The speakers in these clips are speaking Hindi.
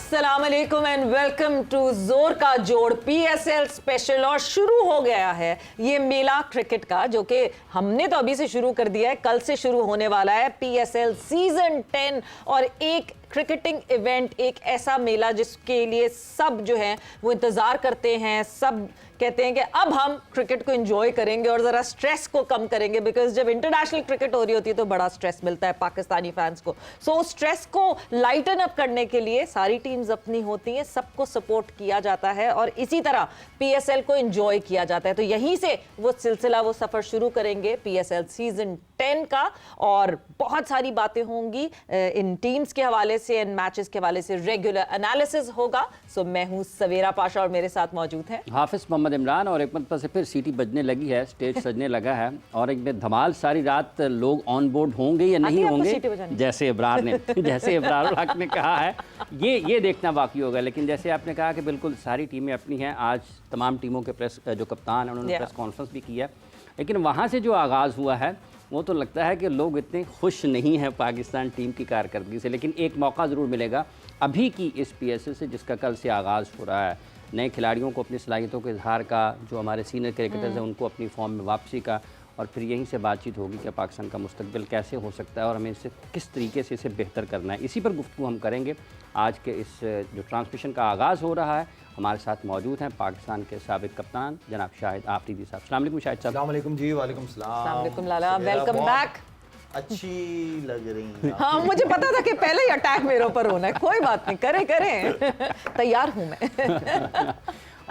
अस्सलाम वालेकुम एंड वेलकम टू जोर का जोड़ पीएसएल स्पेशल। और शुरू हो गया है ये मेला क्रिकेट का, जो कि हमने तो अभी से शुरू कर दिया है, कल से शुरू होने वाला है पीएसएल सीजन 10। और एक क्रिकेटिंग इवेंट, एक ऐसा मेला जिसके लिए सब जो है वो इंतजार करते हैं। सब कहते हैं कि अब हम क्रिकेट को एंजॉय करेंगे और जरा स्ट्रेस को कम करेंगे, बिकॉज जब इंटरनेशनल क्रिकेट हो रही होती है तो बड़ा स्ट्रेस मिलता है पाकिस्तानी फैंस को। सो स्ट्रेस को लाइटन अप करने के लिए सारी टीम्स अपनी होती हैं, सबको सपोर्ट किया जाता है और इसी तरह पीएसएल को एंजॉय किया जाता है। तो यहीं से वो सिलसिला, वो सफर शुरू करेंगे पीएसएल सीजन 10 का। और बहुत सारी बातें होंगी इन टीम्स के हवाले से, इन मैचेस के हवाले से, रेगुलर एनालिसिस होगा। सो मैं हूं सवेरा पाशा और मेरे साथ मौजूद हैं हाफिज मोहम्मद इमरान। और एक मतलब से फिर सीटी बजने लगी है, स्टेज सजने लगा है और एक में धमाल। सारी रात लोग ऑन बोर्ड होंगे या नहीं होंगे, जैसे इब्रार हक ने कहा है, ये देखना बाकी होगा। लेकिन जैसे आपने कहा कि बिल्कुल सारी टीमें अपनी हैं, आज तमाम टीमों के जो कप्तान हैं उन्होंने प्रेस कॉन्फ्रेंस भी किया। लेकिन वहाँ से जो आगाज़ हुआ है वो तो लगता है कि लोग इतने खुश नहीं हैं पाकिस्तान टीम की कारकर्दगी से। लेकिन एक मौका ज़रूर मिलेगा अभी की इस पीएसएल से, जिसका कल से आगाज़ हो रहा है। नए खिलाड़ियों को अपनी सलाहियतों के इजहार का, जो हमारे सीनियर क्रिकेटर्स हैं उनको अपनी फॉर्म में वापसी का, और फिर यहीं से बातचीत होगी कि पाकिस्तान का मुस्तकबिल कैसे हो सकता है और हमें इसे किस तरीके से इसे बेहतर करना है। इसी पर गुफ्तगू हम करेंगे। आज के इस जो ट्रांसमिशन का आगाज़ हो रहा है, हमारे साथ मौजूद हैं पाकिस्तान के साबिक कप्तान जनाब शाहिद आफरीदी साहब। अस्सलाम वालेकुम शाहिद साहब। अस्सलाम वालेकुम जी। वालेकुम सलाम। अस्सलाम वालेकुम लाला, वेलकम बैक। अच्छी लग रही हैं। हाँ, मुझे पता था कि पहले ही अटैक मेरे ऊपर होना है। कोई बात नहीं, करें तैयार हूँ मैं।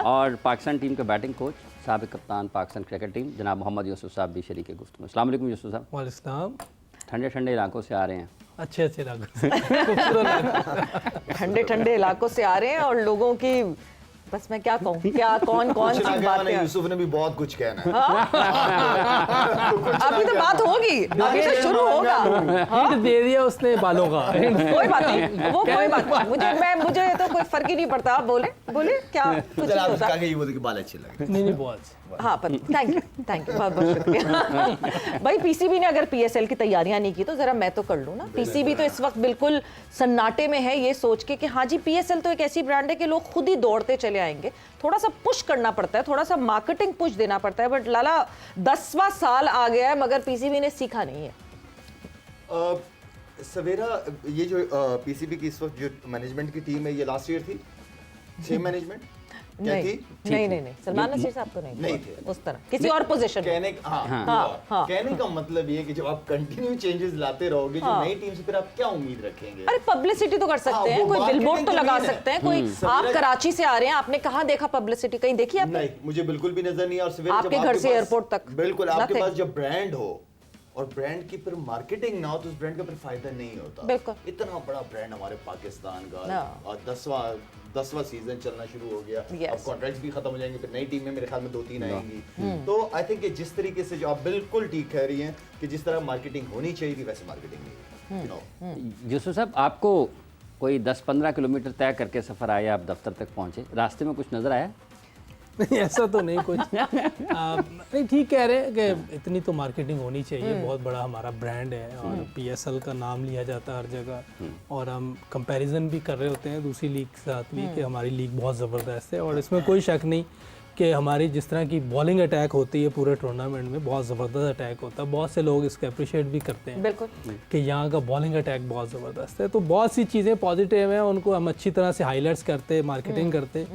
और पाकिस्तान टीम के बैटिंग कोच, साबिक कप्तान पाकिस्तान क्रिकेट टीम जनाब मोहम्मद यूसुफ साहब भी शरीक गुफ्तगू। अस्सलाम वालेकुम यूसुफ साहब। वालेकुम। ठंडे ठंडे इलाकों से आ रहे हैं। अच्छे इलाकों से ठंडे ठंडे इलाकों से आ रहे हैं और लोगों की, बस मैं क्या कहूँ, क्या कौन सी बातें। यूसुफ ने भी बहुत कुछ कहना है। अभी तो बात होगी, अभी तो शुरू होगा। हिंट दे दिया उसने बालों का। कोई बात नहीं, वो कोई बात नहीं, मुझे तो कोई फर्क ही नहीं पड़ता। आप बोले क्या कुछ नहीं होता। बाल अच्छे लगे। नहीं बहुत। हाँ, थैंक यू बहुत बहुत शुक्रिया। भाई पीसीबी ने अगर पीएसएल की तैयारियां नहीं की तो जरा मैं तो कर लूँ ना। पीसीबी तो इस वक्त बिल्कुल सन्नाटे में है, ये सोच के कि हाँ जी पीएसएल तो एक ऐसी ब्रांड है कि लोग खुद ही दौड़ते चले आएंगे। थोड़ा सा पुश करना पड़ता है, थोड़ा सा मार्केटिंग पुश देना पड़ता है। बट लाला 10वां साल आ गया है मगर पीसीबी ने सीखा नहीं है। सवेरा, ये जो पीसीबी की इस वक्त जो मैनेजमेंट की टीम है, ये लास्ट ईयर थी सेम मैनेजमेंट नहीं सलमान नसीर साहब तो नहीं थे उस तरह, किसी और पोजीशन कहने का मतलब ये कि जब आप कंटिन्यू चेंजेस लाते रहोगे जो नई टीम से, फिर आप क्या उम्मीद रखेंगे? अरे पब्लिसिटी तो कर सकते हैं, कोई बिलबोर्ड तो लगा सकते हैं। कोई आप कराची से आ रहे हैं, आपने कहाँ देखा पब्लिसिटी, कहीं देखी आपने? नहीं, मुझे बिल्कुल भी नजर नहीं। और आपके घर से एयरपोर्ट तक बिल्कुल, आपके पास जब ब्रांड हो और ब्रांड की फिर मार्केटिंग ना हो तो उस ब्रांड का फिर फायदा नहीं होता। बिल्कुल। इतना बड़ा ब्रांड हमारे पाकिस्तान का, और 10वां सीजन चलना शुरू हो गया। अब कॉन्ट्रैक्ट्स भी खत्म हो जाएंगे, फिर नई टीमें मेरे ख्याल में 2-3 आएंगी। तो आई थिंक कि जिस तरीके से, जो आप बिल्कुल ठीक कह रही हैं कि जिस तरह मार्केटिंग होनी चाहिए थी वैसे मार्केटिंग नहीं। यूसुफ साहब, आपको कोई 10-15 किलोमीटर तय करके सफ़र आया, आप दफ्तर तक पहुँचे, रास्ते में कुछ नज़र आया? नहीं, ऐसा तो नहीं कुछ। नहीं, ठीक कह रहे हैं कि इतनी तो मार्केटिंग होनी चाहिए। बहुत बड़ा हमारा ब्रांड है और पीएसएल का नाम लिया जाता है हर जगह। और हम कंपैरिजन भी कर रहे होते हैं दूसरी लीग के साथ भी कि हमारी लीग बहुत ज़बरदस्त है। और इसमें कोई शक नहीं कि हमारी जिस तरह की बॉलिंग अटैक होती है पूरे टूर्नामेंट में, बहुत ज़बरदस्त अटैक होता है। बहुत से लोग इसको अप्रिशिएट भी करते हैं बिल्कुल कि यहाँ का बॉलिंग अटैक बहुत ज़बरदस्त है। तो बहुत सी चीज़ें पॉजिटिव हैं, उनको हम अच्छी तरह से हाईलाइट्स करते, मार्केटिंग करते।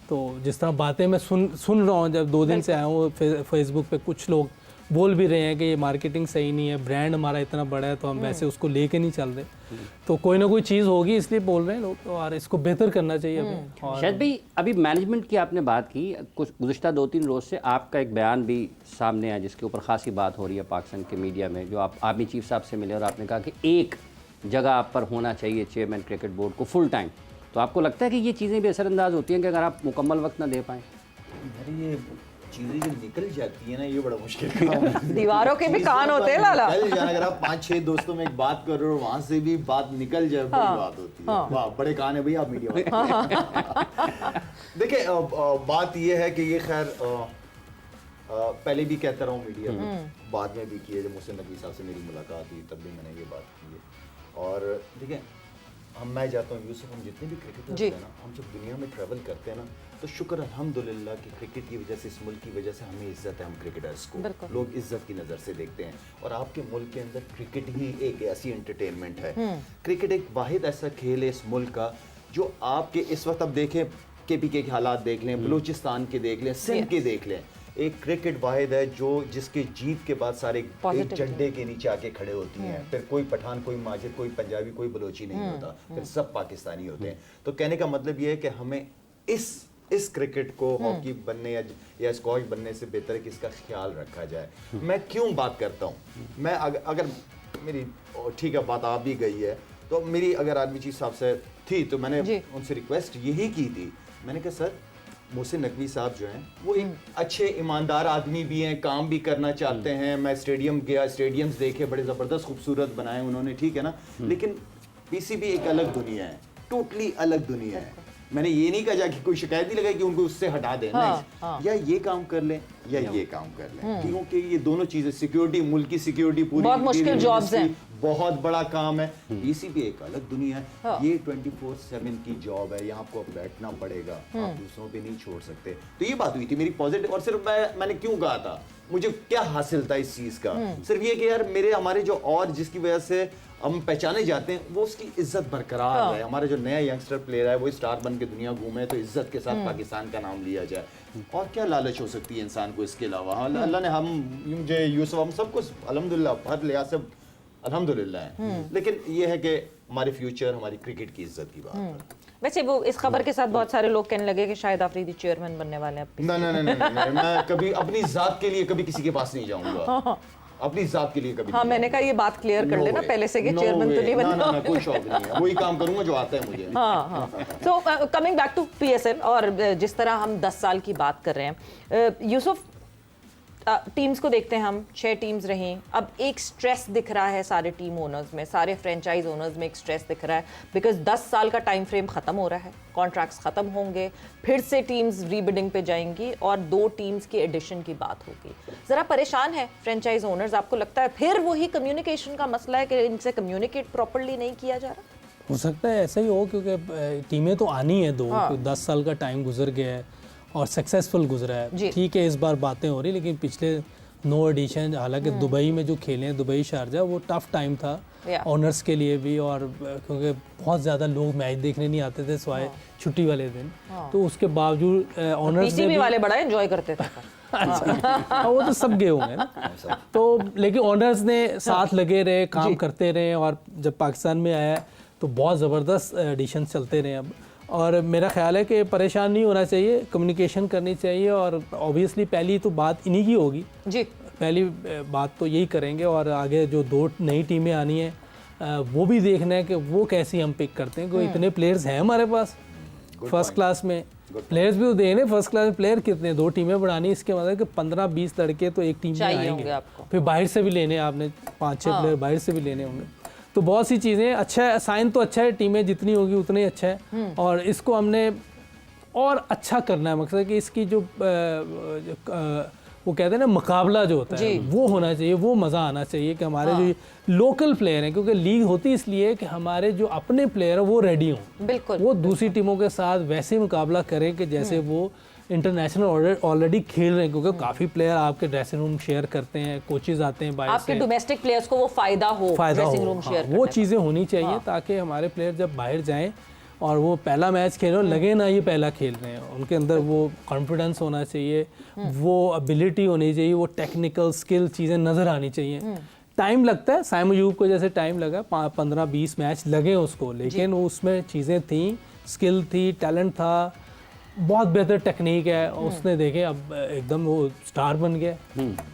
तो जिस तरह बातें मैं सुन रहा हूँ, जब 2 दिन से आया हूँ फेसबुक पे, कुछ लोग बोल भी रहे हैं कि ये मार्केटिंग सही नहीं है, ब्रांड हमारा इतना बड़ा है तो हम वैसे उसको लेके नहीं चल रहे। तो कोई ना कोई चीज़ होगी, इसलिए बोल रहे हैं लोग, और इसको बेहतर करना चाहिए अभी। और शायद भाई, अभी मैनेजमेंट की आपने बात की, कुछ गुज़िश्ता 2-3 रोज़ से आपका एक बयान भी सामने आया जिसके ऊपर खासी बात हो रही है पाकिस्तान के मीडिया में, जो आप आर्मी चीफ साहब से मिले और आपने कहा कि एक जगह आप पर होना चाहिए चेयरमैन क्रिकेट बोर्ड को फुल टाइम। तो आपको लगता है कि ये चीज़ें भी असरअंदाज होती हैं कि अगर आप मुकम्मल वक्त ना दे पाएँ? ये चीजें जो निकल जाती है ना, ये बड़ा मुश्किल काम है। दीवारों के भी कान होते हैं लाला। अगर आप 5-6 दोस्तों में एक बात कर रहे हो, वहां से भी बात निकल जाए, बड़ी बात होती है। वाह, बड़े कान है भैया आप मीडिया में। देखिए, बात ये है कि ये खैर पहले भी कहता रहा हूँ मीडिया में, बाद में भी की है। जब मुझसे नबी साहब से मेरी मुलाकात हुई तब भी मैंने ये बात की है। और देखिए, मैं जाता हूँ यूसुफ, हम जितने भी क्रिकेटर्स हैं ना, हम जब दुनिया में ट्रैवल करते हैं ना, तो शुक्र अल्हम्दुलिल्लाह कि क्रिकेट की वजह से, इस मुल्क की वजह से हमें इज्जत है, हम क्रिकेटर्स को लोग इज्जत की नज़र से देखते हैं। और आपके मुल्क के अंदर क्रिकेट ही एक ऐसी एंटरटेनमेंट है, क्रिकेट एक वाहिद ऐसा खेल है इस मुल्क का जो आपके इस वक्त अब देखें, KPK के हालात देख लें, बलूचिस्तान के देख लें, सिंध के देख लें, एक क्रिकेट वाहिद है जो जिसके जीत के बाद सारे एक झंडे के नीचे आके खड़े होती हैं। फिर कोई पठान, कोई माजिद, कोई पंजाबी, कोई बलोची नहीं होता, फिर सब पाकिस्तानी होते हैं। तो कहने का मतलब ये है कि हमें इस क्रिकेट को हॉकी बनने या स्क्वॉश बनने से बेहतर है कि इसका ख्याल रखा जाए। मैं क्यों बात करता हूँ, मैं अगर मेरी ठीक है बात आ भी गई है, तो मेरी अगर आर्मी चीफ साहब से थी तो मैंने उनसे रिक्वेस्ट यही की थी, मैंने कहा सर मोहसिन नकवी साहब जो हैं वो एक अच्छे ईमानदार आदमी भी हैं, काम भी करना चाहते हैं। मैं स्टेडियम गया, स्टेडियम्स देखे, बड़े ज़बरदस्त खूबसूरत बनाए उन्होंने, ठीक है ना, लेकिन PCB एक अलग दुनिया है, टोटली अलग दुनिया है। मैंने ये नहीं कहा कि कोई शिकायत नहीं लगाई कि उनको उससे हटा दें, या ये काम कर लें या ये काम कर लें, क्योंकि ये दोनों चीज़ें, सिक्योरिटी, मुल्क की सिक्योरिटी पूरी, बहुत मुश्किल जॉब्स हैं, बहुत बड़ा काम है। PCB एक अलग दुनिया है, ये 24/7 की जॉब है, यहाँ आपको बैठना पड़ेगा, आप दूसरों पे नहीं छोड़ सकते। तो ये बात हुई थी मेरी पॉजिटिव। और सिर्फ मैंने क्यों कहा था, मुझे क्या हासिल था इस चीज़ का, सिर्फ ये कि यार हमारे जो और जिसकी वजह से हम पहचाने जाते हैं वो उसकी इज्जत बरकरार है। हमारा जो नया यंगस्टर प्लेयर है वो स्टार बन के दुनिया घूमे तो इज्जत के साथ पाकिस्तान का नाम लिया जाए, और क्या लालच हो सकती है इंसान को इसके अलावा। अल्लाह ने मुझे यूसुफ हम सबको अल्हम्दुलिल्लाह हर लिहाज से अल्हम्दुलिल्लाह है, लेकिन ये है कि हमारे फ्यूचर, हमारी क्रिकेट की इज्जत की बात है। वैसे वो इस खबर के साथ बहुत सारे लोग कहने लगे कि शायद आफरीदी चेयरमैन बनने वाले हैं। नहीं, मैं कभी अपनी जात के लिए कभी किसी के पास नहीं जाऊंगा, अपनी जात के लिए कभी। हाँ, मैंने कहा ये बात क्लियर कर लेना पहले से कि चेयरमैन तो नहीं बनना। ना, कोई शौक नहीं है, वही काम करूंगा जो आता है मुझे। हाँ। So coming back to PSL, और जिस तरह हम 10 साल की बात कर रहे हैं, यूसुफ टीम्स को देखते हैं हम, 6 टीम्स रहीं, अब एक स्ट्रेस दिख रहा है सारे टीम ओनर्स में, सारे फ्रेंचाइज ओनर्स में एक स्ट्रेस दिख रहा है, बिकॉज 10 साल का टाइम फ्रेम ख़त्म हो रहा है, कॉन्ट्रैक्ट्स ख़त्म होंगे, फिर से टीम्स रीबिडिंग पे जाएंगी और 2 टीम्स की एडिशन की बात होगी। ज़रा परेशान है फ्रेंचाइज ओनर्स, आपको लगता है फिर वही कम्युनिकेशन का मसला है कि इनसे कम्युनिकेट प्रॉपरली नहीं किया जा रहा? हो सकता है ऐसा ही हो, क्योंकि टीमें तो आनी है 2, 10 साल का टाइम गुजर गया है और सक्सेसफुल गुजरा है। ठीक है, इस बार बातें हो रही, लेकिन पिछले 9 एडिशन, हालांकि दुबई में जो खेले हैं, दुबई शारजा, वो टफ टाइम था ओनर्स के लिए भी, और क्योंकि बहुत ज़्यादा लोग मैच देखने नहीं आते थे सिवाय छुट्टी वाले दिन, तो उसके बावजूद ओनर्स PCB वाले बड़ा एंजॉय करते थे। वो तो सब गए होंगे ना, तो लेकिन ओनर्स ने साथ लगे रहे, काम करते रहे, और जब पाकिस्तान में आया तो बहुत ज़बरदस्त एडिशन चलते रहे अब। और मेरा ख्याल है कि परेशान नहीं होना चाहिए, कम्युनिकेशन करनी चाहिए, और ऑब्वियसली पहली तो बात इन्हीं की होगी जी, पहली बात तो यही करेंगे, और आगे जो 2 नई टीमें आनी हैं वो भी देखना है कि वो कैसी हम पिक करते हैं, क्योंकि इतने प्लेयर्स हैं हमारे पास फर्स्ट क्लास में, प्लेयर्स भी तो देने, फर्स्ट क्लास में प्लेयर कितने, 2 टीमें बढ़ानी, इसके मतलब कि 15-20 लड़के तो एक टीम में आएंगे, फिर बाहर से भी लेने, आपने 5-6 प्लेयर बाहर से भी लेने होंगे, तो बहुत सी चीज़ें। अच्छा है, साइन तो अच्छा है, टीमें जितनी होगी उतनी अच्छा है, और इसको हमने और अच्छा करना है। मकसद कि इसकी जो वो कहते हैं ना, मुकाबला जो होता है वो होना चाहिए, वो मज़ा आना चाहिए कि हमारे जो लोकल प्लेयर हैं, क्योंकि लीग होती इसलिए कि हमारे जो अपने प्लेयर हैं वो रेडी हों, बिल्कुल वो दूसरी टीमों के साथ वैसे मुकाबला करें कि जैसे वो इंटरनेशनल ऑलरेडी खेल रहे हैं, क्योंकि काफ़ी प्लेयर आपके ड्रेसिंग रूम शेयर करते हैं, कोचेज आते हैं बाहर से, आपके डोमेस्टिक प्लेयर्स को वो फ़ायदा हो ड्रेसिंग रूम शेयर, वो चीज़ें होनी चाहिए ताकि हमारे प्लेयर जब बाहर जाएं और वो पहला मैच खेल रहे हो, लगे ना ये पहला खेल रहे हैं, उनके अंदर वो कॉन्फिडेंस होना चाहिए, वो एबिलिटी होनी चाहिए, वो टेक्निकल स्किल चीज़ें नज़र आनी चाहिए। टाइम लगता है, साइम अयूब को जैसे टाइम लगा, 15-20 मैच लगे उसको, लेकिन उसमें चीज़ें थी, स्किल थी, टैलेंट था, बहुत बेहतर टेक्निक है, उसने देखे अब एकदम वो स्टार बन गया,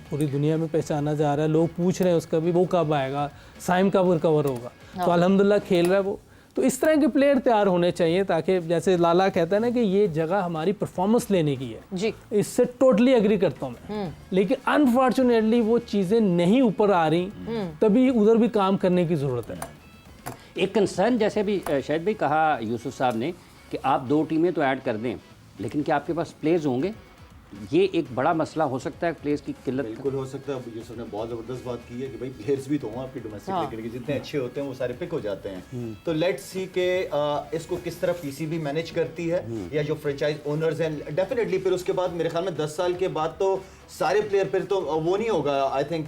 पूरी दुनिया में पहचाना जा रहा है, लोग पूछ रहे हैं उसका भी वो कब आएगा, साइम कब रिकवर होगा, तो अल्हम्दुलिल्लाह खेल रहा है वो। तो इस तरह के प्लेयर तैयार होने चाहिए ताकि जैसे लाला कहता है ना कि ये जगह हमारी परफॉर्मेंस लेने की है जी, इससे टोटली एग्री करता हूँ मैं, लेकिन अनफॉर्चुनेटली वो चीज़ें नहीं ऊपर आ रही, तभी उधर भी काम करने की ज़रूरत है। एक कंसर्न जैसे भी शायद भी कहा यूसुफ साहब ने कि आप 2 टीमें तो ऐड कर दें, लेकिन क्या आपके पास प्लेयर्स होंगे? ये एक बड़ा मसला हो सकता है प्लेयर्स की किल्लत का? बिल्कुल हो सकता है। यूसुफ ने बहुत ज़बरदस्त बात की है कि भाई प्लेयर्स भी तो हों आपके डोमेस्टिक क्रिकेट के, जितने अच्छे होते हैं वो सारे पिक हो जाते हैं। तो लेट्स सी के इसको किस तरह पीसीबी मैनेज करती है या जो फ्रेंचाइज ओनर्स हैं। डेफिनेटली फिर उसके बाद मेरे ख्याल में 10 साल के बाद तो सारे प्लेयर फिर तो वो नहीं होगा, आई थिंक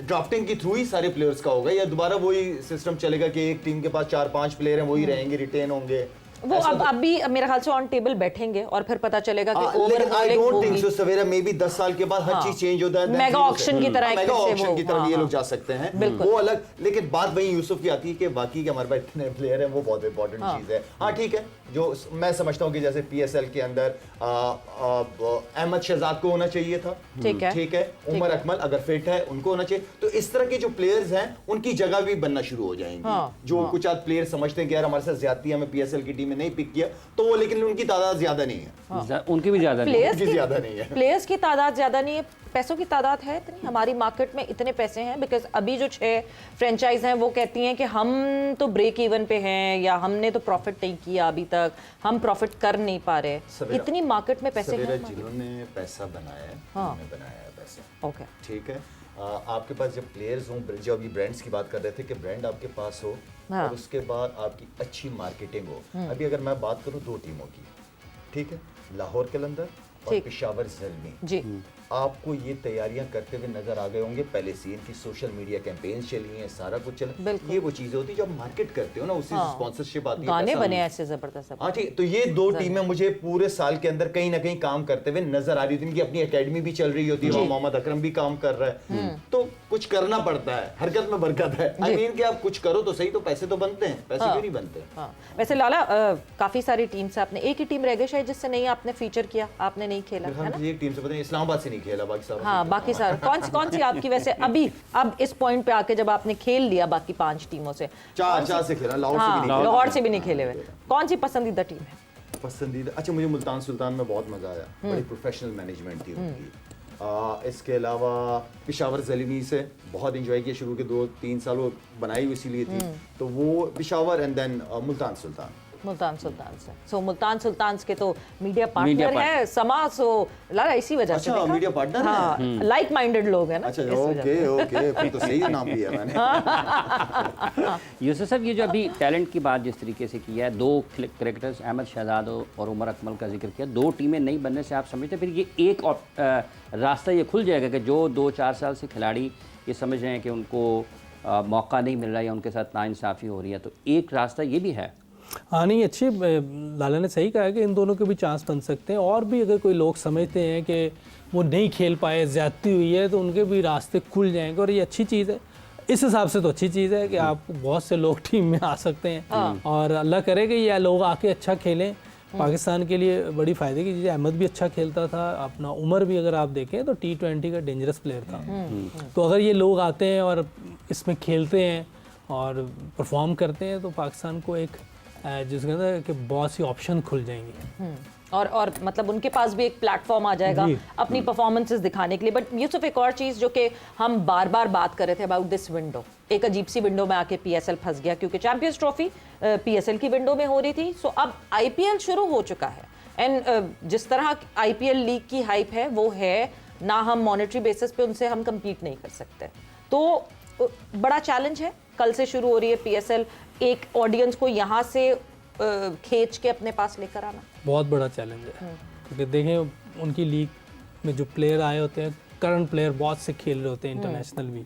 ड्राफ्टिंग के थ्रू ही सारे प्लेयर्स का होगा, या दोबारा वही सिस्टम चलेगा कि एक टीम के पास 4-5 प्लेयर हैं वही रहेंगे, रिटेन होंगे। वो अब भी मेरे ख्याल से ऑन टेबल बैठेंगे और फिर पता चलेगा कि लेकिन I don't think so Savera may be 10 साल के बाद हर चीज चेंज होता है, मेगा ऑक्शन की तरह, मेगा ऑक्शन की तरह ये लोग जा सकते हैं, वो अलग। लेकिन बात वही यूसुफ की आती है कि बाकी के हमारे पास इतने प्लेयर हैं, वो बहुत इंपॉर्टेंट चीज है। हाँ ठीक है, जो मैं समझता हूँ कि जैसे पीएसएल के अंदर अहमद शहजाद को होना चाहिए था, ठीक है, उमर अकमल अगर फिट है उनको होना चाहिए। तो इस तरह के जो प्लेयर्स हैं उनकी जगह भी बनना शुरू हो जाएंगी। जो कुछ आज प्लेयर समझते हैं कि यार हमारे साथ ज्यादती है, हमें पीएसएल की टीम में नहीं पिक किया, तो वो लेकिन उनकी तादाद ज्यादा नहीं है, उनकी भी ज्यादा नहीं है, प्लेयर्स की तादाद ज्यादा नहीं है, पैसों की तादाद है इतनी, हमारी मार्केट में इतने पैसे हैं। बिकॉज अभी जो 6 फ्रेंचाइज हैं वो कहती हैं कि हम तो ब्रेक इवन पे हैं या हमने तो प्रॉफिट नहीं किया अभी तक, हम प्रॉफिट कर नहीं पा रहे। इतनी मार्केट में पैसे हैं, जिन्होंने पैसा बनाया है, उन्होंने बनाया है पैसा। ओके, ठीक है। आपके पास जब प्लेयर्स हों, जो अभी ब्रांड्स की बात कर रहे थे कि ब्रांड आपके पास हो और उसके बाद आपकी अच्छी मार्केटिंग हो। अभी अगर मैं बात करूं 2 टीमों की, ठीक है, लाहौर कलंदर और पेशावर ज़ल्मी जी, आपको ये तैयारियां करते हुए नजर आ गए होंगे। पहले से इनकी सोशल मीडिया कैंपेन्स चली हैं, सारा कुछ चला। ये वो चीजें होती है जब मार्केट करते हो ना, उससे स्पॉन्सरशिप आती है, गाने बने ऐसे जबरदस्त। हाँ ठीक। तो ये 2 टीमें मुझे पूरे साल के अंदर कहीं ना कहीं काम करते हुए नजर आ रही थी। इनकी अपनी एकेडमी भी चल रही होती है, मोहम्मद अकरम भी काम कर रहा है। तो कुछ करना पड़ता है, हरकत में बरकत है। आई मीन कि आप कुछ करो तो सही, तो पैसे तो बनते हैं, पैसे क्यों नहीं बनते। वैसे लाला काफी सारी टीम से आपने, एक ही टीम रह गई शायद जिससे नहीं आपने फीचर किया, आपने नहीं खेला है ना? एक टीम से पता नहीं, इस्लामाबाद से नहीं खेला, बाकी सारा। हाँ, बाकी सारे कौन सी आपकी वैसे अभी अब इस पॉइंट पे आके जब आपने खेल लिया बाकी 5 टीमों से, 4 से खेला, लाहौर से भी नहीं खेले हुए, कौन सी पसंदीदा टीम है? पसंदीदा, अच्छा मुझे मुल्तान सुल्तान में बहुत मजा आया, बड़ी प्रोफेशनल मैनेजमेंट थी उनकी। इसके अलावा पेशावर ज़ल्मी से बहुत इंजॉय किया, शुरू के 2-3 साल वो बनाई इसीलिए थी, तो वो पेशावर एंड देन मुल्तान सुल्तान से। सो मुल्तान सुल्तान के तो मीडिया पार्टनर है समा, सो लाला इसी वजह से। अच्छा, मीडिया पार्टनर है, लाइक माइंडेड लोग हैं ना। अच्छा, ओके, फिर तो सही नाम लिया मैंने। यूसुफ साहब, ये जो अभी टैलेंट की बात जिस तरीके से की है, 2 क्रिकेटर्स अहमद शहजाद और उमर अकमल का जिक्र किया, 2 टीमें नहीं बनने से आप समझते फिर ये एक रास्ता ये खुल जाएगा कि जो 2-4 साल से खिलाड़ी ये समझ रहे हैं कि उनको मौका नहीं मिल रहा है या उनके साथ नाइंसाफ़ी हो रही है, तो एक रास्ता ये भी है। हाँ नहीं, अच्छी लाला ने सही कहा है कि इन दोनों के भी चांस बन सकते हैं। और भी अगर कोई लोग समझते हैं कि वो नहीं खेल पाए, ज़्यादती हुई है, तो उनके भी रास्ते खुल जाएंगे और ये अच्छी चीज़ है। इस हिसाब से तो अच्छी चीज़ है कि आप बहुत से लोग टीम में आ सकते हैं और अल्लाह करे कि ये लोग आके अच्छा खेलें। पाकिस्तान के लिए बड़ी फ़ायदे की चीज़ है। अहमद भी अच्छा खेलता था, अपना उमर भी अगर आप देखें तो T20 का डेंजरस प्लेयर था। तो अगर ये लोग आते हैं और इसमें खेलते हैं और परफॉर्म करते हैं तो पाकिस्तान को एक जिसके अंदर कि बहुत सी ऑप्शन खुल जाएंगे और मतलब उनके पास भी एक प्लेटफॉर्म आ जाएगा अपनी परफॉर्मेंसेस दिखाने के लिए। बट यूसुफ, एक और चीज़ जो कि हम बार बार बात कर रहे थे अबाउट दिस विंडो, एक अजीब सी विंडो में आके पीएसएल फंस गया क्योंकि चैंपियंस ट्रॉफी पीएसएल की विंडो में हो रही थी। सो अब आईपीएल शुरू हो चुका है एंड जिस तरह आईपीएल लीग की हाइप है वो है ना, हम मॉनेटरी बेसिस पे उनसे हम कम्पीट नहीं कर सकते। तो बड़ा चैलेंज है, कल से शुरू हो रही है पीएसएल, एक ऑडियंस को यहाँ से खींच के अपने पास लेकर आना बहुत बड़ा चैलेंज है। क्योंकि देखें उनकी लीग में जो प्लेयर आए होते हैं, करंट प्लेयर बहुत से खेल रहे होते हैं, इंटरनेशनल भी,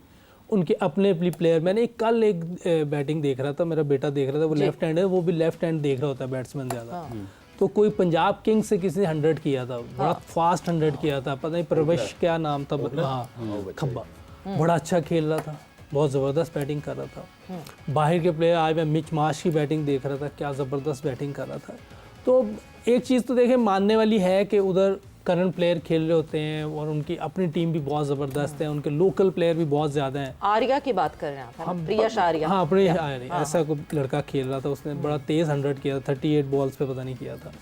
उनके अपने प्लेयर। मैंने कल एक बैटिंग देख रहा था, मेरा बेटा देख रहा था, वो लेफ्ट हैंड है, वो भी लेफ्ट हैंड देख रहा होता है बैट्समैन ज़्यादा। तो कोई पंजाब किंग्स से किसी ने 100 किया था, बड़ा फास्ट 100 किया था, पता नहीं प्रवेश क्या नाम था, खब्बा, बड़ा अच्छा खेल रहा था, बहुत ज़बरदस्त बैटिंग कर रहा था। बाहर के प्लेयर आए, मैं मिच मार्श की बैटिंग देख रहा था, क्या ज़बरदस्त बैटिंग कर रहा था। तो एक चीज़ तो देखें मानने वाली है कि उधर करंट प्लेयर खेल रहे होते हैं और उनकी अपनी टीम भी बहुत ज़बरदस्त है, उनके लोकल प्लेयर भी बहुत ज़्यादा हैं। आर्या की बात कर रहे हैं आप, प्रियश आर्या। हाँ, प्रियश आर्या, ऐसा कोई लड़का खेल रहा था, उसने बड़ा तेज़ 100 किया था, 38 बॉल्स पे पता नहीं किया था,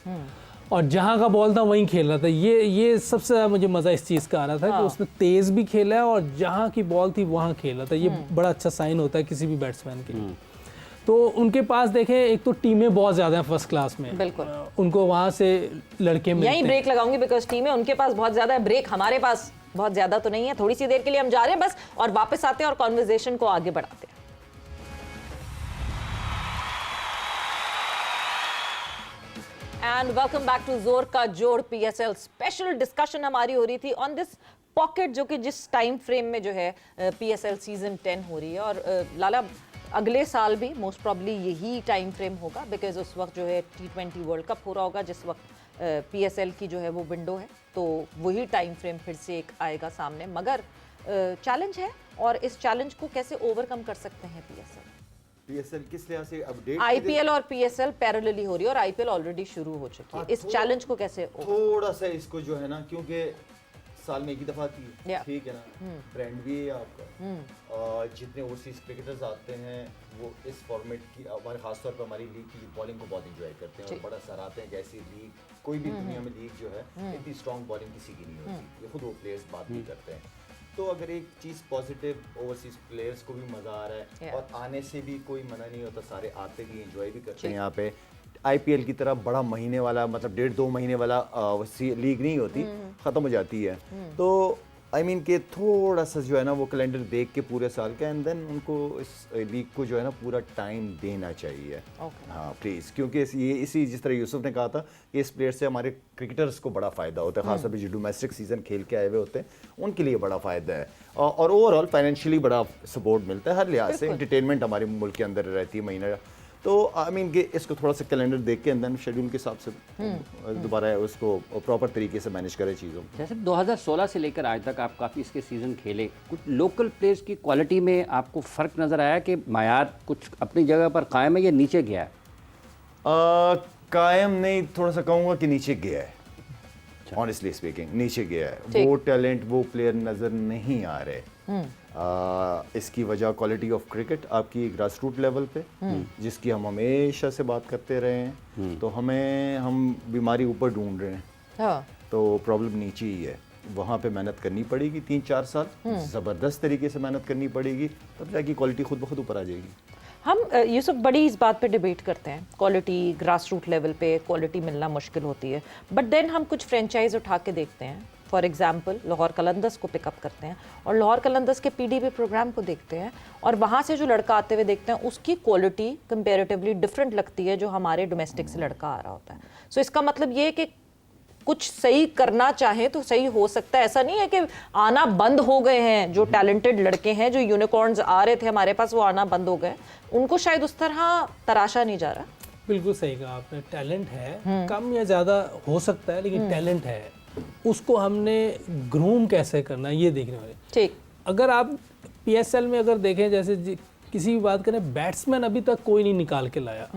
और जहाँ का बॉल था वहीं खेल रहा था। ये सबसे ज़्यादा मुझे मज़ा इस चीज़ का आ रहा था कि उसने तेज़ भी खेला है और जहाँ की बॉल थी वहाँ खेल रहा था। ये बड़ा अच्छा साइन होता है किसी भी बैट्समैन के लिए। तो उनके पास देखें एक तो टीमें बहुत ज़्यादा हैं फर्स्ट क्लास में, बिल्कुल उनको वहाँ से लड़के मिलते हैं। यहीं ब्रेक लगाऊंगी बिकॉज टीमें उनके पास बहुत ज़्यादा है, ब्रेक हमारे पास बहुत ज़्यादा तो नहीं है, थोड़ी सी देर के लिए हम जा रहे हैं बस और वापस आते हैं और कॉन्वर्जेशन को आगे बढ़ाते हैं। एंड वेलकम बैक टू जोर का जोड़ PSL स्पेशल डिस्कशन हमारी हो रही थी ऑन दिस पॉकेट, जो कि जिस टाइम फ्रेम में जो है PSL सीजन 10 हो रही है। और लाला अगले साल भी मोस्ट प्रॉब्ली यही टाइम फ्रेम होगा बिकॉज उस वक्त जो है T20 वर्ल्ड कप हो रहा होगा जिस वक्त PSL की जो है वो विंडो है, तो वही टाइम फ्रेम फिर से एक आएगा सामने। मगर चैलेंज है और इस चैलेंज को कैसे ओवरकम कर सकते हैं PSL किस लिहाज से अपडेट IPL और PSL पैरेलली हो रही है और IPL ऑलरेडी शुरू हो चुकी है, इस चैलेंज को कैसे थोड़ा सा इसको जो है ना, क्योंकि साल में एक ही दफा आती है, Yeah. ठीक है ना, ब्रांड भी है आपका। और जितने ओवरसीज क्रिकेटर्स आते हैं वो इस फॉर्मेट की, हमारे खासतौर पर हमारी लीग की बॉलिंग को बहुत इंजॉय करते हैं और बड़ा सराहते हैं। जैसी लीग कोई भी दुनिया में लीग जो है इतनी स्ट्रॉन्ग बॉलिंग किसी की नहीं होती, ये खुद वो प्लेयर्स बात भी करते हैं। तो अगर एक चीज़ पॉजिटिव, ओवरसीज प्लेयर्स को भी मज़ा आ रहा है और आने से भी कोई मना नहीं होता, सारे आते भी एंजॉय भी करते हैं। यहाँ पे IPL की तरह बड़ा महीने वाला, मतलब 1.5-2 महीने वाला लीग नहीं होती, ख़त्म हो जाती है। तो आई मीन कि थोड़ा सा जो है ना वो कैलेंडर देख के पूरे साल का, एंड देन उनको इस लीग को जो है ना पूरा टाइम देना चाहिए। हाँ प्लीज़, क्योंकि ये इसी जिस तरह यूसुफ ने कहा था कि इस प्लेयर से हमारे क्रिकेटर्स को बड़ा फ़ायदा होता है, खासतौर पर जो डोमेस्टिक सीज़न खेल के आए हुए होते हैं उनके लिए बड़ा फ़ायदा है और ओवरऑल फाइनेंशियली बड़ा सपोर्ट मिलता है, हर लिहाज से एंटरटेनमेंट हमारे मुल्क के अंदर रहती है महीना। तो आई मीन कि इसको थोड़ा सा कैलेंडर देख के अंदर शेड्यूल के हिसाब से दोबारा उसको प्रॉपर तरीके से मैनेज करें चीज़ों को। जैसे 2016 से लेकर आज तक आप काफ़ी इसके सीज़न खेले, कुछ लोकल प्लेयर्स की क्वालिटी में आपको फ़र्क नज़र आया कि मायार कुछ अपनी जगह पर कायम है या नीचे गया है? कायम नहीं, थोड़ा सा कहूँगा कि नीचे गया है, ऑनेस्टली स्पीकिंग नीचे गया है। वो टैलेंट, वो प्लेयर नज़र नहीं आ रहे। इसकी वजह क्वालिटी ऑफ क्रिकेट आपकी ग्रास रूट लेवल पे, जिसकी हम हमेशा से बात करते रहे हैं, तो हम बीमारी ऊपर ढूंढ रहे हैं। हाँ। तो प्रॉब्लम नीचे ही है, वहाँ पे मेहनत करनी पड़ेगी 3-4 साल, ज़बरदस्त तरीके से मेहनत करनी पड़ेगी, तब जाके क्वालिटी खुद ब खुद ऊपर आ जाएगी। हम यूसुफ बड़ी इस बात पे डिबेट करते हैं, क्वालिटी ग्रास रूट लेवल पे क्वालिटी मिलना मुश्किल होती है, बट देन हम कुछ फ्रेंचाइज उठा के देखते हैं। फॉर एग्जांपल लाहौर कलंदर्स को पिकअप करते हैं और लाहौर कलंदर्स के PDB प्रोग्राम को देखते हैं और वहाँ से जो लड़का आते हुए देखते हैं उसकी क्वालिटी कंपैरेटिवली डिफरेंट लगती है जो हमारे डोमेस्टिक से लड़का आ रहा होता है। सो इसका मतलब ये है कि कुछ सही करना चाहे तो सही हो सकता है, ऐसा नहीं है कि आना बंद हो गए हैं। जो टैलेंटेड लड़के हैं, जो यूनिकॉर्न्स आ रहे थे हमारे पास, वो आना बंद हो गए, उनको शायद उस तरह तराशा नहीं जा रहा। बिल्कुल सही कहा आपने, टैलेंट है, कम या ज़्यादा हो सकता है लेकिन टैलेंट है, उसको हमने ग्रूम कैसे करना है ये देखने वाले। ठीक, अगर आप PSL में अगर देखें, जैसे किसी भी बात करें, बैट्समैन अभी तक कोई नहीं निकाल के लाया,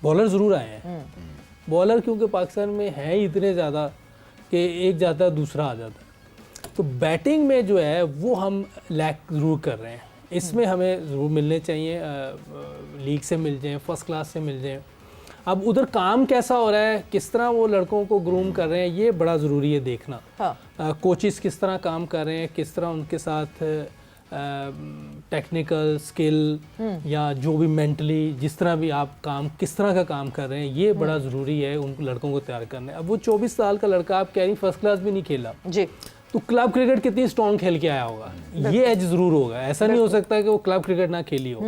बॉलर ज़रूर आए हैं। बॉलर क्योंकि पाकिस्तान में है ही इतने ज़्यादा कि एक जाता है दूसरा आ जाता है, तो बैटिंग में जो है वो हम लैक ज़रूर कर रहे हैं। इसमें हमें ज़रूर मिलने चाहिए, लीग से मिल जाएँ, फर्स्ट क्लास से मिल जाएँ। अब उधर काम कैसा हो रहा है, किस तरह वो लड़कों को ग्रूम कर रहे हैं, ये बड़ा ज़रूरी है देखना। हाँ। कोचेस किस तरह काम कर रहे हैं, किस तरह उनके साथ टेक्निकल स्किल या जो भी मेंटली जिस तरह भी आप काम, किस तरह का काम कर रहे हैं, ये बड़ा ज़रूरी है उन लड़कों को तैयार करना है। अब वो 24 साल का लड़का, आप कह रही फर्स्ट क्लास भी नहीं खेला जी, तो क्लब क्रिकेट कितनी स्ट्रॉन्ग खेल के आया होगा, ये एज ज़रूर होगा। ऐसा नहीं हो सकता कि वो क्लब क्रिकेट ना खेली हो,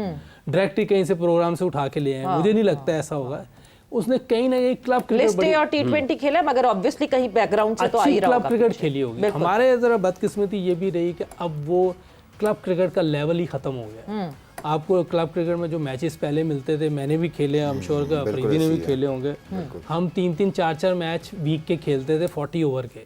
डायरेक्ट ही कहीं से प्रोग्राम से उठा के लिए आए, मुझे नहीं लगता ऐसा होगा। उसने कहीं ना कहीं क्लब क्रिकेट और T20 खेला, मगर ऑब्वियसली कहीं बैकग्राउंड से तो आ ही रहा होगा, क्लब क्रिकेट खेली होगी। हमारे जरा बदकिस्मती ये भी रही कि अब वो क्लब क्रिकेट का लेवल ही खत्म हो गया। आपको क्लब क्रिकेट में जो मैचेस पहले मिलते थे, मैंने भी खेले, हम श्योर का अफरीदी ने भी खेले होंगे, हम 3-3 4-4 मैच वीक के खेलते थे 40 ओवर के।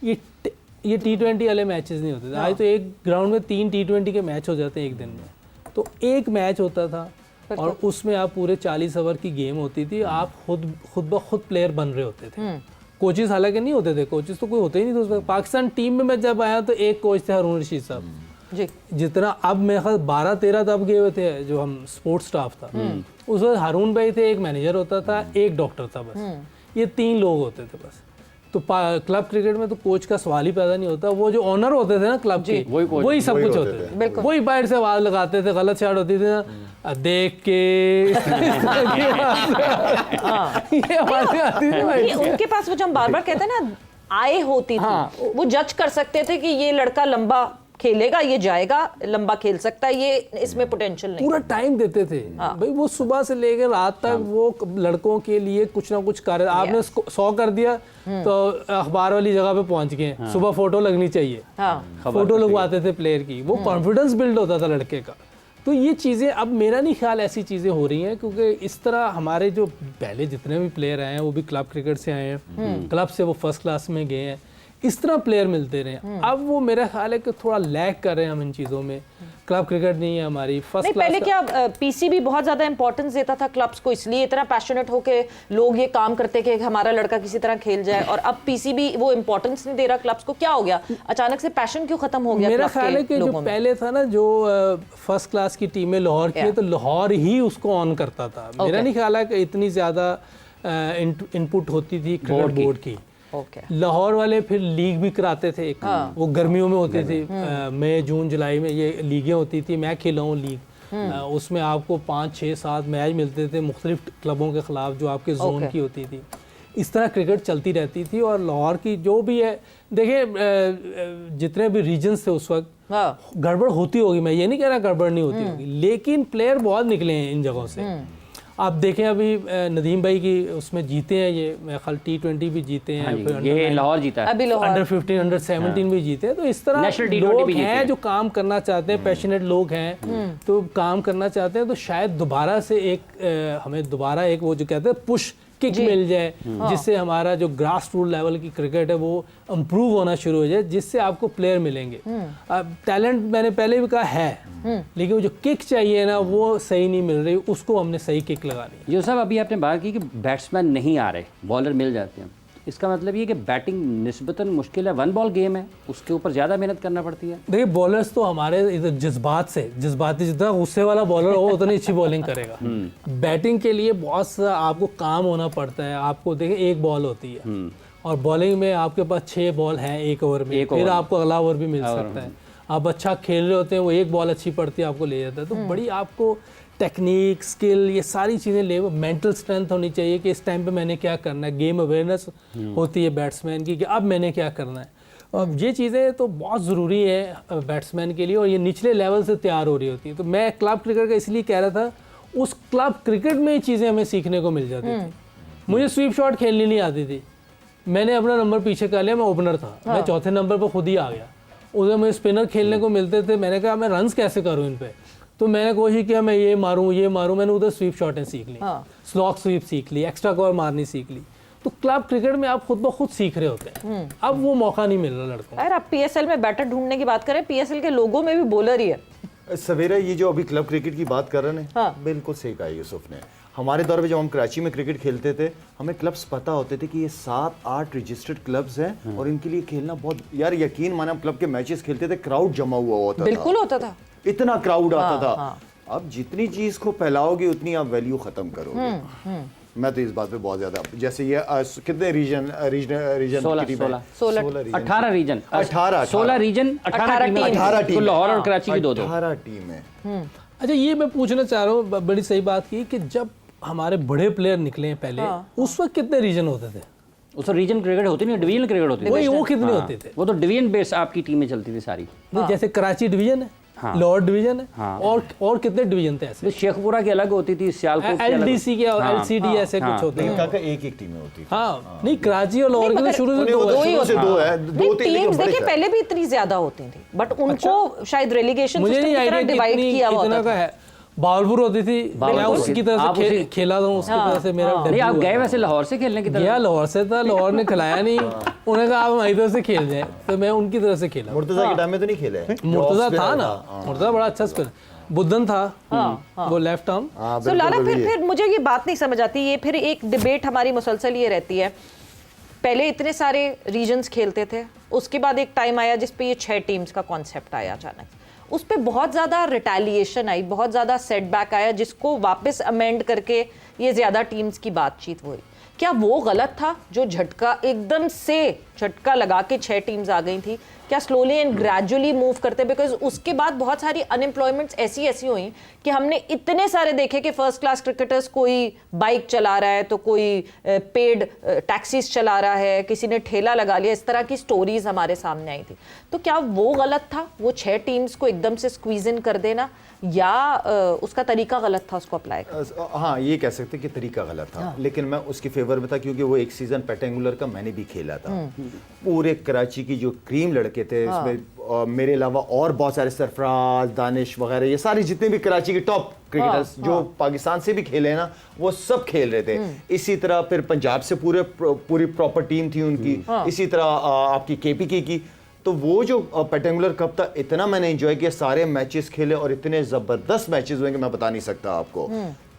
ये T20 वाले मैचेस नहीं होते थे। आज तो एक ग्राउंड में 3 T20 के मैच हो जाते हैं एक दिन में। तो एक मैच होता था और उसमें आप पूरे 40 ओवर की गेम होती थी, आप खुद ब खुद प्लेयर बन रहे होते थे। कोचेस हालांकि नहीं होते थे, कोचेस तो कोई होते ही नहीं थे। पाकिस्तान टीम में मैं जब आया तो एक कोच थे हारून रशीद साहब जी, जितना अब मेरे ख्याल 12-13 तब गए हुए थे जो हम स्पोर्ट्स स्टाफ था। उस वक्त हारून भाई थे, एक मैनेजर होता था, एक डॉक्टर था, बस ये 3 लोग होते थे बस। तो क्लब क्रिकेट में तो कोच का सवाल ही पैदा नहीं होता, वो जो ऑनर होते थे ना क्लब के वही सब कुछ होते थे, वही बाहर से आवाज लगाते थे, गलत शॉट होती थी ना देख के ये आवाजें आती थी भाई। उनके पास वो जो हम बार-बार कहते हैं ना आय होती थी, वो जज कर सकते थे कि ये लड़का लंबा खेलेगा, ये जाएगा, लंबा खेल सकता है, ये इसमें पोटेंशियल नहीं। पूरा टाइम देते थे भाई, वो सुबह से लेकर रात तक वो लड़कों के लिए कुछ ना कुछ कार्य। आपने 100 कर दिया तो अखबार वाली जगह पे पहुंच गए, सुबह फोटो लगनी चाहिए, फोटो लगवाते थे प्लेयर की, वो कॉन्फिडेंस बिल्ड होता था लड़के का। तो ये चीज़ें अब मेरा नहीं ख्याल ऐसी चीज़ें हो रही हैं, क्योंकि इस तरह हमारे जो पहले जितने भी प्लेयर आए हैं वो भी क्लब क्रिकेट से आए हैं, क्लब से वो फर्स्ट क्लास में गए हैं, इस तरह प्लेयर मिलते रहे। अब वो मेरा ख्याल है कि थोड़ा लैग कर रहे हैं हम इन चीज़ों में, क्लब क्रिकेट नहीं है हमारी फर्स्ट क्लास। पहले क्या पीसीबी बहुत ज़्यादा इंपॉर्टेंस देता था क्लब्स को, इसलिए इतना पैशनेट होके लोग ये काम करते कि हमारा लड़का किसी तरह खेल जाए, और अब पीसीबी वो इंपॉर्टेंस नहीं दे रहा क्लब्स को। क्या हो गया अचानक से, पैशन क्यों खत्म हो गया? मेरा ख्याल है कि जो पहले था ना, जो फर्स्ट क्लास की टीमें लाहौर की, तो लाहौर ही उसको ऑन करता था। मेरा नहीं ख्याल है कि इतनी ज़्यादा इनपुट होती थी क्रिकेट बोर्ड की। लाहौर वाले फिर लीग भी कराते थे, वो गर्मियों में होती थी, मई जून जुलाई में ये लीगें होती थी। मैं खेला हूँ लीग, उसमें आपको 5 6 7 मैच मिलते थे मुख्तलिफ क्लबों के खिलाफ जो आपके जोन की होती थी। इस तरह क्रिकेट चलती रहती थी। और लाहौर की जो भी है, देखिए जितने भी रीजन्स थे उस वक्त, गड़बड़ होती होगी, मैं ये नहीं कह रहा गड़बड़ नहीं होती होगी, लेकिन प्लेयर बहुत निकले हैं इन जगहों से। आप देखें अभी नदीम भाई की उसमें जीते हैं, ये मेरे ख्याल T20 भी जीते हैं, फिर ये लाहौर जीता है, अभी लाहौर अंडर 15 अंडर 17 भी जीते हैं। तो इस तरह लोग हैं जो काम करना चाहते हैं, पैशनेट लोग हैं तो काम करना चाहते हैं। तो शायद दोबारा से एक हमें दोबारा एक वो जो कहते हैं पुश किक मिल जाए, जिससे हमारा जो ग्रास रूट लेवल की क्रिकेट है वो इम्प्रूव होना शुरू हो जाए, जिससे आपको प्लेयर मिलेंगे। अब टैलेंट मैंने पहले भी कहा है, लेकिन वो जो किक चाहिए ना वो सही नहीं मिल रही, उसको हमने सही किक लगानी। जो साहब अभी आपने बात की कि बैट्समैन नहीं आ रहे, बॉलर मिल जाते हैं, इसका मतलब ये कि बैटिंग निस्बतन मुश्किल है, 1 बॉल गेम है, उसके ऊपर ज़्यादा मेहनत करना पड़ती है। देखिए बॉलर्स तो हमारे इधर जज्बाती जितना गुस्से वाला बॉलर हो उतनी अच्छी बॉलिंग करेगा। बैटिंग के लिए बहुत सा आपको काम होना पड़ता है। आपको देखिए 1 बॉल होती है और बॉलिंग में आपके पास 6 बॉल हैं 1 ओवर में, फिर आपको अगला ओवर भी मिल सकता है। आप अच्छा खेल रहे होते हैं, वो 1 बॉल अच्छी पड़ती है आपको ले जाता है। तो बड़ी आपको टेक्निक स्किल ये सारी चीज़ें ले, मेंटल स्ट्रेंथ होनी चाहिए कि इस टाइम पे मैंने क्या करना है। गेम अवेयरनेस होती है बैट्समैन की कि अब मैंने क्या करना है। अब ये चीज़ें तो बहुत ज़रूरी है बैट्समैन के लिए, और ये निचले लेवल से तैयार हो रही होती है। तो मैं क्लब क्रिकेट का इसलिए कह रहा था, उस क्लब क्रिकेट में ही चीज़ें हमें सीखने को मिल जाती थी। मुझे स्वीप शॉट खेलनी नहीं आती थी, मैंने अपना नंबर पीछे कर लिया, मैं ओपनर था, मैं चौथे नंबर पर खुद ही आ गया। उधर मुझे स्पिनर खेलने को मिलते थे, मैंने कहा मैं रन्स कैसे करूँ इन पे, तो मैंने कोशिश किया मैं ये मारूं, मैंने उधर स्वीप शॉटें सीख ली, स्लॉग स्वीप सीख ली, एक्स्ट्रा कवर मारनी सीख ली। तो क्लब क्रिकेट में आप खुद ब खुद सीख रहे होते हैं, अब वो मौका नहीं मिल रहा लड़कों को। यार आप पीएसएल में बैटर ढूंढने की बात करें, पीएसएल के लोगों में भी बॉलर ही है। सवेरा ये जो अभी क्लब क्रिकेट की बात कर रहे हैं, बिल्कुल सही कहा यूसुफ ने। हमारे दौर में जब हम कराची में क्रिकेट खेलते थे, हमें क्लब्स पता होते थे कि ये 7-8 रजिस्टर्ड क्लब्स हैं और इनके लिए खेलना बहुत, यार यकीन माने हम क्लब के मैचेस खेलते थे, क्राउड जमा हुआ होता था, बिल्कुल होता था, इतना क्राउड आता था। अब जितनी चीज को फैलाओगे उतनी आप वैल्यू खत्म करोगे। मैं तो इस बात पे बहुत ज्यादा, जैसे ये कितने region 18 region, 16 region, 18 team, Lahore और कराची की 2-2 18 टीम है। अच्छा ये मैं पूछना चाह रहा हूँ, बड़ी सही बात की कि जब हमारे बड़े प्लेयर निकले हैं पहले, उस वक्त कितने रीजन होते थे? उस रीजन क्रिकेट होती नहीं, डिवीजन क्रिकेट होती थी। वो कितने होते थे? वो तो डिवीजन बेस आपकी टीमें चलती थी सारी। जैसे कराची डिवीजन है, लाहौर डिवीजन है, और कितने डिवीजन थे ऐसे? शेखपुरा की अलग होती थी, सियालकोट की अलग, LDC के और LCD ऐसे कुछ होते हैं। का एक टीमें होती थी। हाँ नहीं, कराची और लाहौर के तो शुरू से 2 है। 2 टीम्स देखिए पहले भी इतनी ज्यादा होती थी, बट उनको शायद रेलीगेशन सिस्टम की तरह डिवाइड किया हुआ था। बावलपुर होती थी, मैं उसकी तरह से खेला था, उसकी तरह से मेरा नहीं। आप गए वैसे लाहौर से खेलने की तरफ? गया लाहौर से था, लाहौर ने खिलाया नहीं, उन्होंने कहा आप हमारी तरफ से खेल जाए, तो मैं उनकी तरफ से खेला। मुर्तजा के टाइम में तो नहीं खेला है? मुर्तजा था ना, मुर्तजा बड़ा अच्छा स्पिनर, बुद्धन था वो लेफ्ट आर्म। तो लाला फिर मुझे ये बात नहीं समझ आती, ये फिर एक डिबेट हमारी मुसलसल ये रहती है, पहले इतने सारे रीजन्स खेलते थे, उसके बाद एक टाइम आया जिस पे ये 6 टीम्स का कॉन्सेप्ट आया अचानक, उस पर बहुत ज़्यादा रिटेलिएशन आई, बहुत ज़्यादा सेटबैक आया, जिसको वापस अमेंड करके ये ज़्यादा टीम्स की बातचीत हुई। क्या वो गलत था जो झटका एकदम से झटका लगा के 6 टीम्स आ गई थी? क्या स्लोली एंड ग्रेजुअली मूव करते? बिकॉज उसके बाद बहुत सारी अनएम्प्लॉयमेंट्स ऐसी हुई कि हमने इतने सारे देखे कि फर्स्ट क्लास क्रिकेटर्स, कोई बाइक चला रहा है तो कोई पेड टैक्सीज चला रहा है, किसी ने ठेला लगा लिया, इस तरह की स्टोरीज हमारे सामने आई थी। तो क्या वो गलत था, वो 6 टीम्स को एकदम से स्क्वीज इन कर देना, या उसका तरीका गलत था उसको अप्लाई करना? हाँ, ये कह सकते कि तरीका गलत था, लेकिन मैं उसकी फेवर में था क्योंकि वो एक सीजन रेक्टेंगुलर का मैंने भी खेला था। पूरे कराची की जो क्रीम लड़के थे इसमें, मेरे अलावा और बहुत सारे, सरफराज, दानिश वगैरह, ये सारे जितने भी कराची के टॉप क्रिकेटर्स जो पाकिस्तान से भी खेले हैं ना, वो सब खेल रहे थे। इसी तरह फिर पंजाब से पूरी प्रॉपर टीम थी उनकी। इसी तरह आपकी केपीके की। तो वो जो रेक्टेंगुलर कप था, इतना मैंने एंजॉय किया, सारे मैचेस खेले और इतने जबरदस्त मैचेस हुए कि मैं बता नहीं सकता आपको।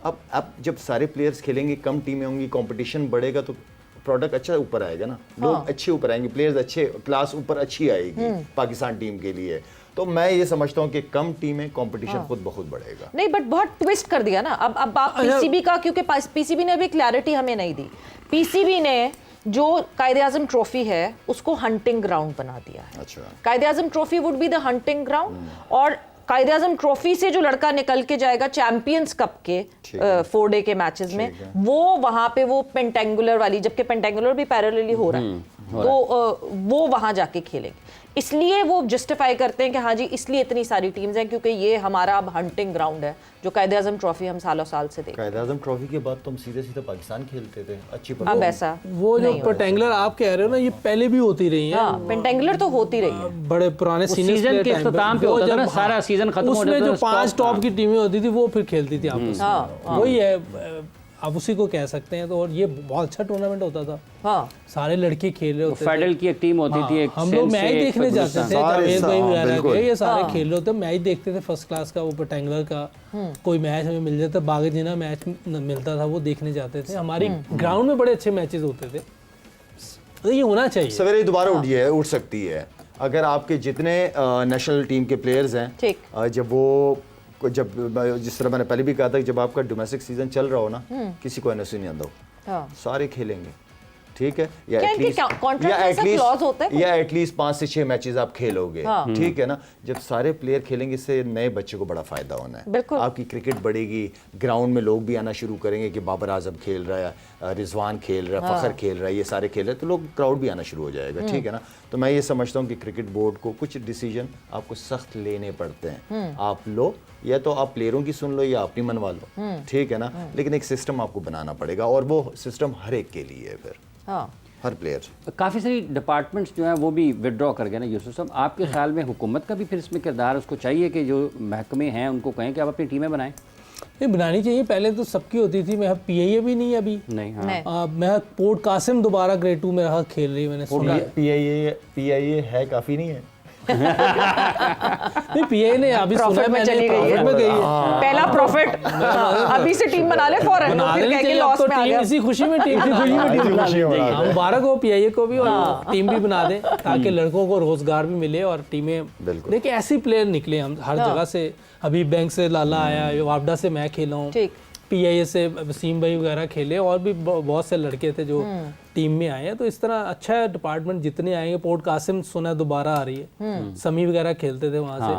अब जब सारे प्लेयर्स खेलेंगे, कम टीमें होंगी, कंपटीशन बढ़ेगा, तो प्रोडक्ट अच्छा ऊपर आएगा ना, लोग अच्छे ऊपर आएंगे, प्लेयर्स अच्छे, क्लास ऊपर अच्छी आएगी पाकिस्तान टीम के लिए। तो मैं ये समझता हूँ कि कम टीमें, कंपटीशन खुद बहुत बढ़ेगा। नहीं, बट बहुत ट्विस्ट कर दिया ना। अब आप पीसीबी का, क्योंकि पीसीबी ने भी क्लैरिटी हमें नहीं दी। पीसीबी ने जो कायदे-आज़म ट्रॉफी है उसको हंटिंग ग्राउंड बना दिया है। अच्छा, Quaid-e-Azam trophy would be the hunting ground, और कायदे-आज़म ट्रॉफी से जो लड़का निकल के जाएगा चैंपियंस कप के 4 डे के मैचेस में, वो वहां पे वो पेंटेंगुलर वाली, जबकि पेंटेंगुलर भी पैरेलली हो रहा है, तो वो वहां जाके खेलेंगे। इसलिए वो जस्टिफाई करते हैं कि हाँ जी, इसलिए इतनी सारी टीम्स हैं क्योंकि ये हमारा अब हंटिंग ग्राउंड है, जो कायदे-आज़म ट्रॉफी हम सालों साल से देखते हैं। कायदे-आज़म ट्रॉफी के बाद तो हम सीधे सीधे पाकिस्तान खेलते थे, अच्छी अब परफॉर्मेंस। ऐसा वो जो रेक्टेंगुलर आप कह रहे हो ना, ये पहले भी होती रही है। हाँ, पेंटेंगुलर तो होती रही है। बड़े पुराने सीनियर सीजन के इख्तिताम पे होता था ना, सारा सीजन खत्म हो जाता था, उसमें जो 5 स्टॉप टॉप की टीमें होती थी वो फिर खेलती थी आपस में। वही है, आप उसी को कह सकते हैं। तो और ये बहुत अच्छा टूर्नामेंट होता था। हाँ, सारे लड़के खेल रहे होते थे। फेडरल की एक टीम होती थी, एक हम लोग मैच देखने जाते थे, जावेद भाई वगैरह के, ये सारे हाँ। खेल रहे होते, मैच देखते थे फर्स्ट क्लास का, वो रेक्टेंगुलर का कोई मैच हमें मिल जाता, बागे जिना मैच मिलता था, वो देखने जाते थे। हमारी ग्राउंड में बड़े अच्छे मैचेस होते थे। तो ये होना चाहिए। सवेरे दोबारा उठ सकती है अगर आपके जितने नेशनल टीम के प्लेयर्स हैं, जब जिस तरह मैंने पहले भी कहा था कि जब आपका डोमेस्टिक सीजन चल रहा हो ना, किसी को एनओसी नहीं आता, सारे खेलेंगे, ठीक है, या एटलीस्ट 5 से 6 मैचेस आप खेलोगे, ठीक है ना। जब सारे प्लेयर खेलेंगे, इससे नए बच्चे को बड़ा फायदा होना है, आपकी क्रिकेट बढ़ेगी, ग्राउंड में लोग भी आना शुरू करेंगे कि बाबर आजम खेल रहा है, रिजवान खेल रहा है, फखर खेल रहा है, ये सारे खेल रहे हैं, तो लोग क्राउड भी आना शुरू हो जाएगा, ठीक है ना। तो मैं ये समझता हूँ कि क्रिकेट बोर्ड को कुछ डिसीजन आपको सख्त लेने पड़ते हैं। आप लो, या तो आप प्लेयरों की सुन लो या अपनी मनवा लो, ठीक है ना, लेकिन एक सिस्टम आपको बनाना पड़ेगा, और वो सिस्टम हर एक के लिए है, फिर हर प्लेयर। काफ़ी सारी डिपार्टमेंट्स जो हैं वो भी विड्रॉ कर गए ना यूसुफ साहब। आपके ख्याल में हुकूमत का भी फिर इसमें किरदार, उसको चाहिए कि जो महकमे हैं उनको कहें कि आप अपनी टीमें बनाएं? नहीं, बनानी चाहिए। पहले तो सबकी होती थी। मैं पीआईए भी नहीं अभी नहीं, हाँ। मैं पोर्ट कासिम दोबारा ग्रेड 2 में रहा, खेल रही, मैंने सुना। पीआईए है, काफ़ी नहीं है। नहीं, पीआईए ने अभी सुना में चली गई है, पहला प्रॉफिट, अभी से टीम बना ले फौरन, फिर कह के लॉस में आ गया। इसी खुशी में टीम मुबारक हो पीआईए को भी, और टीम भी बना दे ताकि लड़कों को रोजगार भी मिले और टीमें। देखिए, ऐसी प्लेयर निकले हम हर जगह से। अभी बैंक से लाला आया, वापडा से मैं खेला हूँ, पीआईए से वसीम भाई वगैरह खेले, और भी बहुत से लड़के थे जो टीम में आए हैं। तो इस तरह अच्छा है, डिपार्टमेंट जितने आएंगे। पोर्ट कासिम सुना दोबारा आ रही है, समी वगैरह खेलते थे वहाँ से,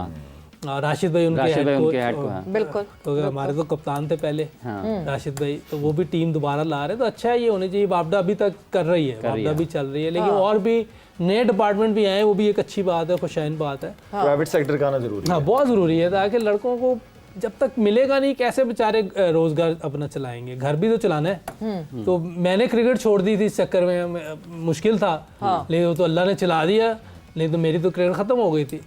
राशिद भाई उनके हेड कोच, बिल्कुल, तो हमारे तो कप्तान थे पहले राशिद भाई, तो वो भी टीम दोबारा ला रहे, तो अच्छा है, ये होनी चाहिए। वापडा अभी तक कर रही है, वापडा भी चल रही है, लेकिन और भी नए डिपार्टमेंट भी आए, वो भी एक अच्छी बात है, खुशाइन बात है। प्राइवेट सेक्टर का आना जरूरी है, हाँ, बहुत ज़रूरी है, ताकि लड़कों को जब तक मिलेगा नहीं, कैसे बेचारे रोजगार अपना चलाएंगे, घर भी तो चलाना है। तो मैंने क्रिकेट छोड़ दी थी इस चक्कर में, मुश्किल था, लेकिन तो अल्लाह ने चला दिया, नहीं तो मेरी तो क्रिकेट ख़त्म हो गई थी।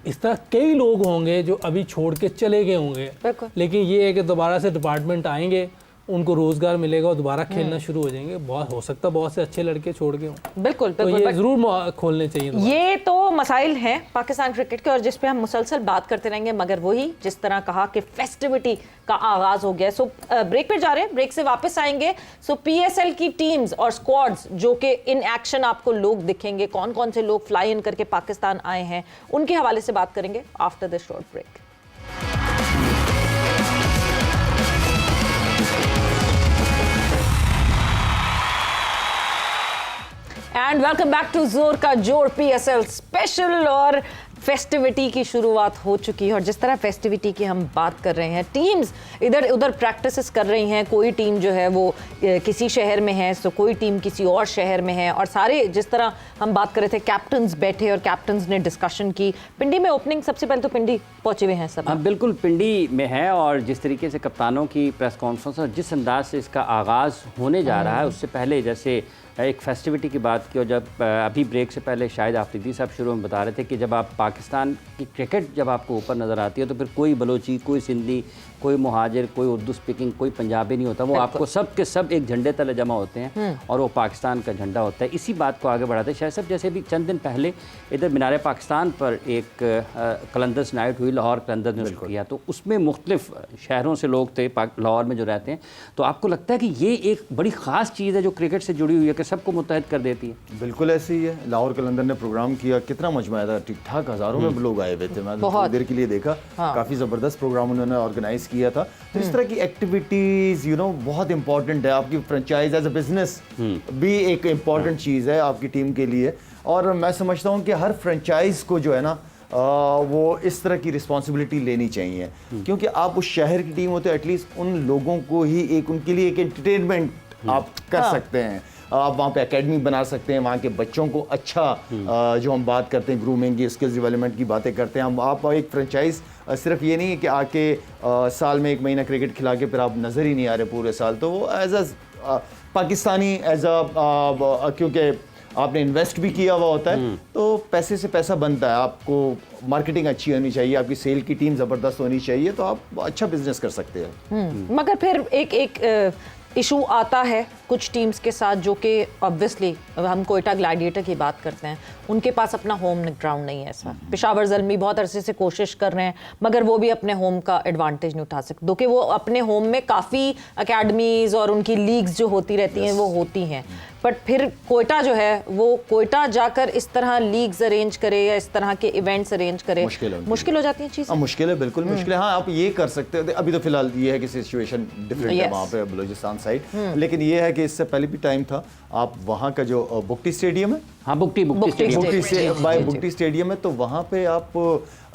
इस तरह कई लोग होंगे जो अभी छोड़ के चले गए होंगे, लेकिन ये है कि दोबारा से डिपार्टमेंट आएंगे, उनको रोजगार मिलेगा और दोबारा खेलना शुरू हो जाएंगे। बहुत हो सकता है बहुत से अच्छे लड़के छोड़ गए हों। बिल्कुल, तो ये जरूर खोलने चाहिए। ये तो मसाइल हैं पाकिस्तान क्रिकेट के, और जिस पे हम मुसलसल बात करते रहेंगे, मगर वही जिस तरह कहा कि फेस्टिविटी का आगाज हो गया। सो ब्रेक पे जा रहे हैं, ब्रेक से वापस आएंगे। सो पीएसएल की टीम्स और स्क्वाड्स जो कि इन एक्शन आपको लोग दिखेंगे, कौन कौन से लोग फ्लाई इन करके पाकिस्तान आए हैं, उनके हवाले से बात करेंगे after this short break. And welcome back to जोर का जोड़ PSL स्पेशल। और फेस्टिविटी की शुरुआत हो चुकी है और जिस तरह फेस्टिविटी की हम बात कर रहे हैं, टीम्स इधर उधर प्रैक्टिसेस कर रही हैं। कोई टीम जो है वो किसी शहर में है तो कोई टीम किसी और शहर में है। और सारे जिस तरह हम बात कर रहे थे, कैप्टन्स बैठे और कैप्टन्स ने डिस्कशन की। पिंडी में ओपनिंग, सबसे पहले तो पिंडी पहुंचे हुए हैं सब। हाँ बिल्कुल, पिंडी में है। और जिस तरीके से कप्तानों की प्रेस कॉन्फ्रेंस और जिस अंदाज से इसका आगाज़ होने जा रहा है, उससे पहले जैसे एक फेस्टिविटी की बात की। और जब अभी ब्रेक से पहले शायद आफरीदी साहब शुरू में बता रहे थे कि जब आप पाकिस्तान की क्रिकेट जब आपको ऊपर नज़र आती है तो फिर कोई बलोची, कोई सिंधी, कोई मुहाजिर, कोई उर्दू स्पीकिंग, कोई पंजाबी नहीं होता। वो आपको सब के सब एक झंडे तले जमा होते हैं और वो पाकिस्तान का झंडा होता है। इसी बात को आगे बढ़ाते हैं। शायद साहब, जैसे भी चंद दिन पहले इधर मीनार पाकिस्तान पर एक कलंदर्स नाइट हुई, लाहौर कलंदर्स ने किया, तो उसमें मुख्तलिफ शहरों से लोग थे लाहौर में जो रहते हैं। तो आपको लगता है कि ये एक बड़ी ख़ास चीज़ है जो क्रिकेट से जुड़ी हुई है कि सबको मुत्तहद कर देती है? बिल्कुल ऐसे ही है। लाहौर कलंदर ने प्रोग्राम किया, कितना मजमा आया था, ठीक ठाक हज़ारों में लोग आए हुए थे। मैं थोड़ी देर के लिए देखा, काफ़ी ज़बरदस्त प्रोग्राम उन्होंने ऑर्गेनाइज किया था। तो इस तरह की एक्टिविटीज़ बहुत इंपॉर्टेंट है। आपकी फ्रेंचाइज एज अ बिजनेस भी एक इम्पॉर्टेंट चीज़ है आपकी टीम के लिए। और मैं समझता हूँ कि हर फ्रेंचाइज को जो है ना वो इस तरह की रिस्पॉन्सिबिलिटी लेनी चाहिए, क्योंकि आप उस शहर की टीम होते हो, एटलीस्ट उन लोगों को ही उनके लिए एक एंटरटेनमेंट आप कर सकते हैं। आप वहाँ पे एकेडमी बना सकते हैं, वहाँ के बच्चों को अच्छा जो हम बात करते हैं ग्रूमिंग की, स्किल्स डेवलपमेंट की बातें करते हैं हम। आप एक फ्रेंचाइज सिर्फ ये नहीं है कि आके साल में 1 महीना क्रिकेट खिला के फिर आप नज़र ही नहीं आ रहे पूरे साल। तो वो एज अ पाकिस्तानी क्योंकि आपने इन्वेस्ट भी किया हुआ होता है, तो पैसे से पैसा बनता है। आपको मार्केटिंग अच्छी होनी चाहिए, आपकी सेल की टीम ज़बरदस्त होनी चाहिए, तो आप अच्छा बिजनेस कर सकते हैं। मगर फिर एक इशू आता है कुछ टीम्स के साथ, जो कि ऑब्वियसली हम कोयटा ग्लैडिएटर की बात करते हैं, उनके पास अपना होम ग्राउंड नहीं है। ऐसा पेशावर ज़ल्मी बहुत अरसे से कोशिश कर रहे हैं, मगर वो भी अपने होम का एडवांटेज नहीं उठा सकते। दो कि वो अपने होम में काफ़ी अकेडमीज़ और उनकी लीग्स जो होती रहती हैं वो होती हैं, बट फिर कोयटा जो है वो कोयटा जाकर इस तरह लीग्स अरेंज करे या इस तरह के इवेंट्स अरेंज करे, मुश्किल हो जाती है चीज़। मुश्किल है, बिल्कुल मुश्किल है। हाँ, आप ये कर सकते हैं। अभी तो फिलहाल ये है कि सिचुएशन डिफरेंट है वहाँ पे बलूचिस्तान साइड, लेकिन ये है कि इससे पहले भी टाइम था। आप वहाँ का जो बुक्टी स्टेडियम है, हाँ बुक्टी स्टेडियम है, तो वहाँ पे आप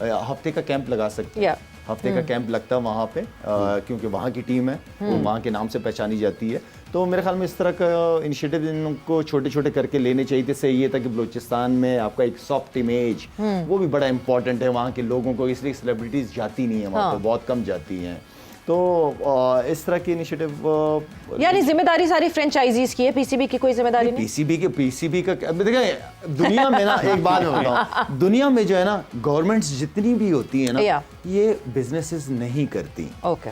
हफ्ते का कैंप लगा सकते हैं। हफ्ते का कैंप लगता है वहाँ पे, क्योंकि वहाँ की टीम है, वो वहाँ के नाम से पहचानी जाती है। तो मेरे ख्याल में इस तरह का इनिशिएटिव इनको छोटे छोटे करके लेने चाहिए। इससे ये था कि बलूचिस्तान में आपका एक सॉफ्ट इमेज वो भी बड़ा इंपॉर्टेंट है वहाँ के लोगों को, इसलिए सेलिब्रिटीज जाती नहीं है वहाँ पे, बहुत कम जाती हैं। तो इस तरह की इनिशिएटिव, यानी जिम्मेदारी सारी फ्रेंचाइजीज की है, पीसीबी की कोई जिम्मेदारी नहीं। पीसीबी का देखिए, दुनिया में ना एक बात मैं बताऊं, दुनिया में जो है ना गवर्नमेंट्स जितनी भी होती है ना, ये बिजनेसेस नहीं करती। ओके,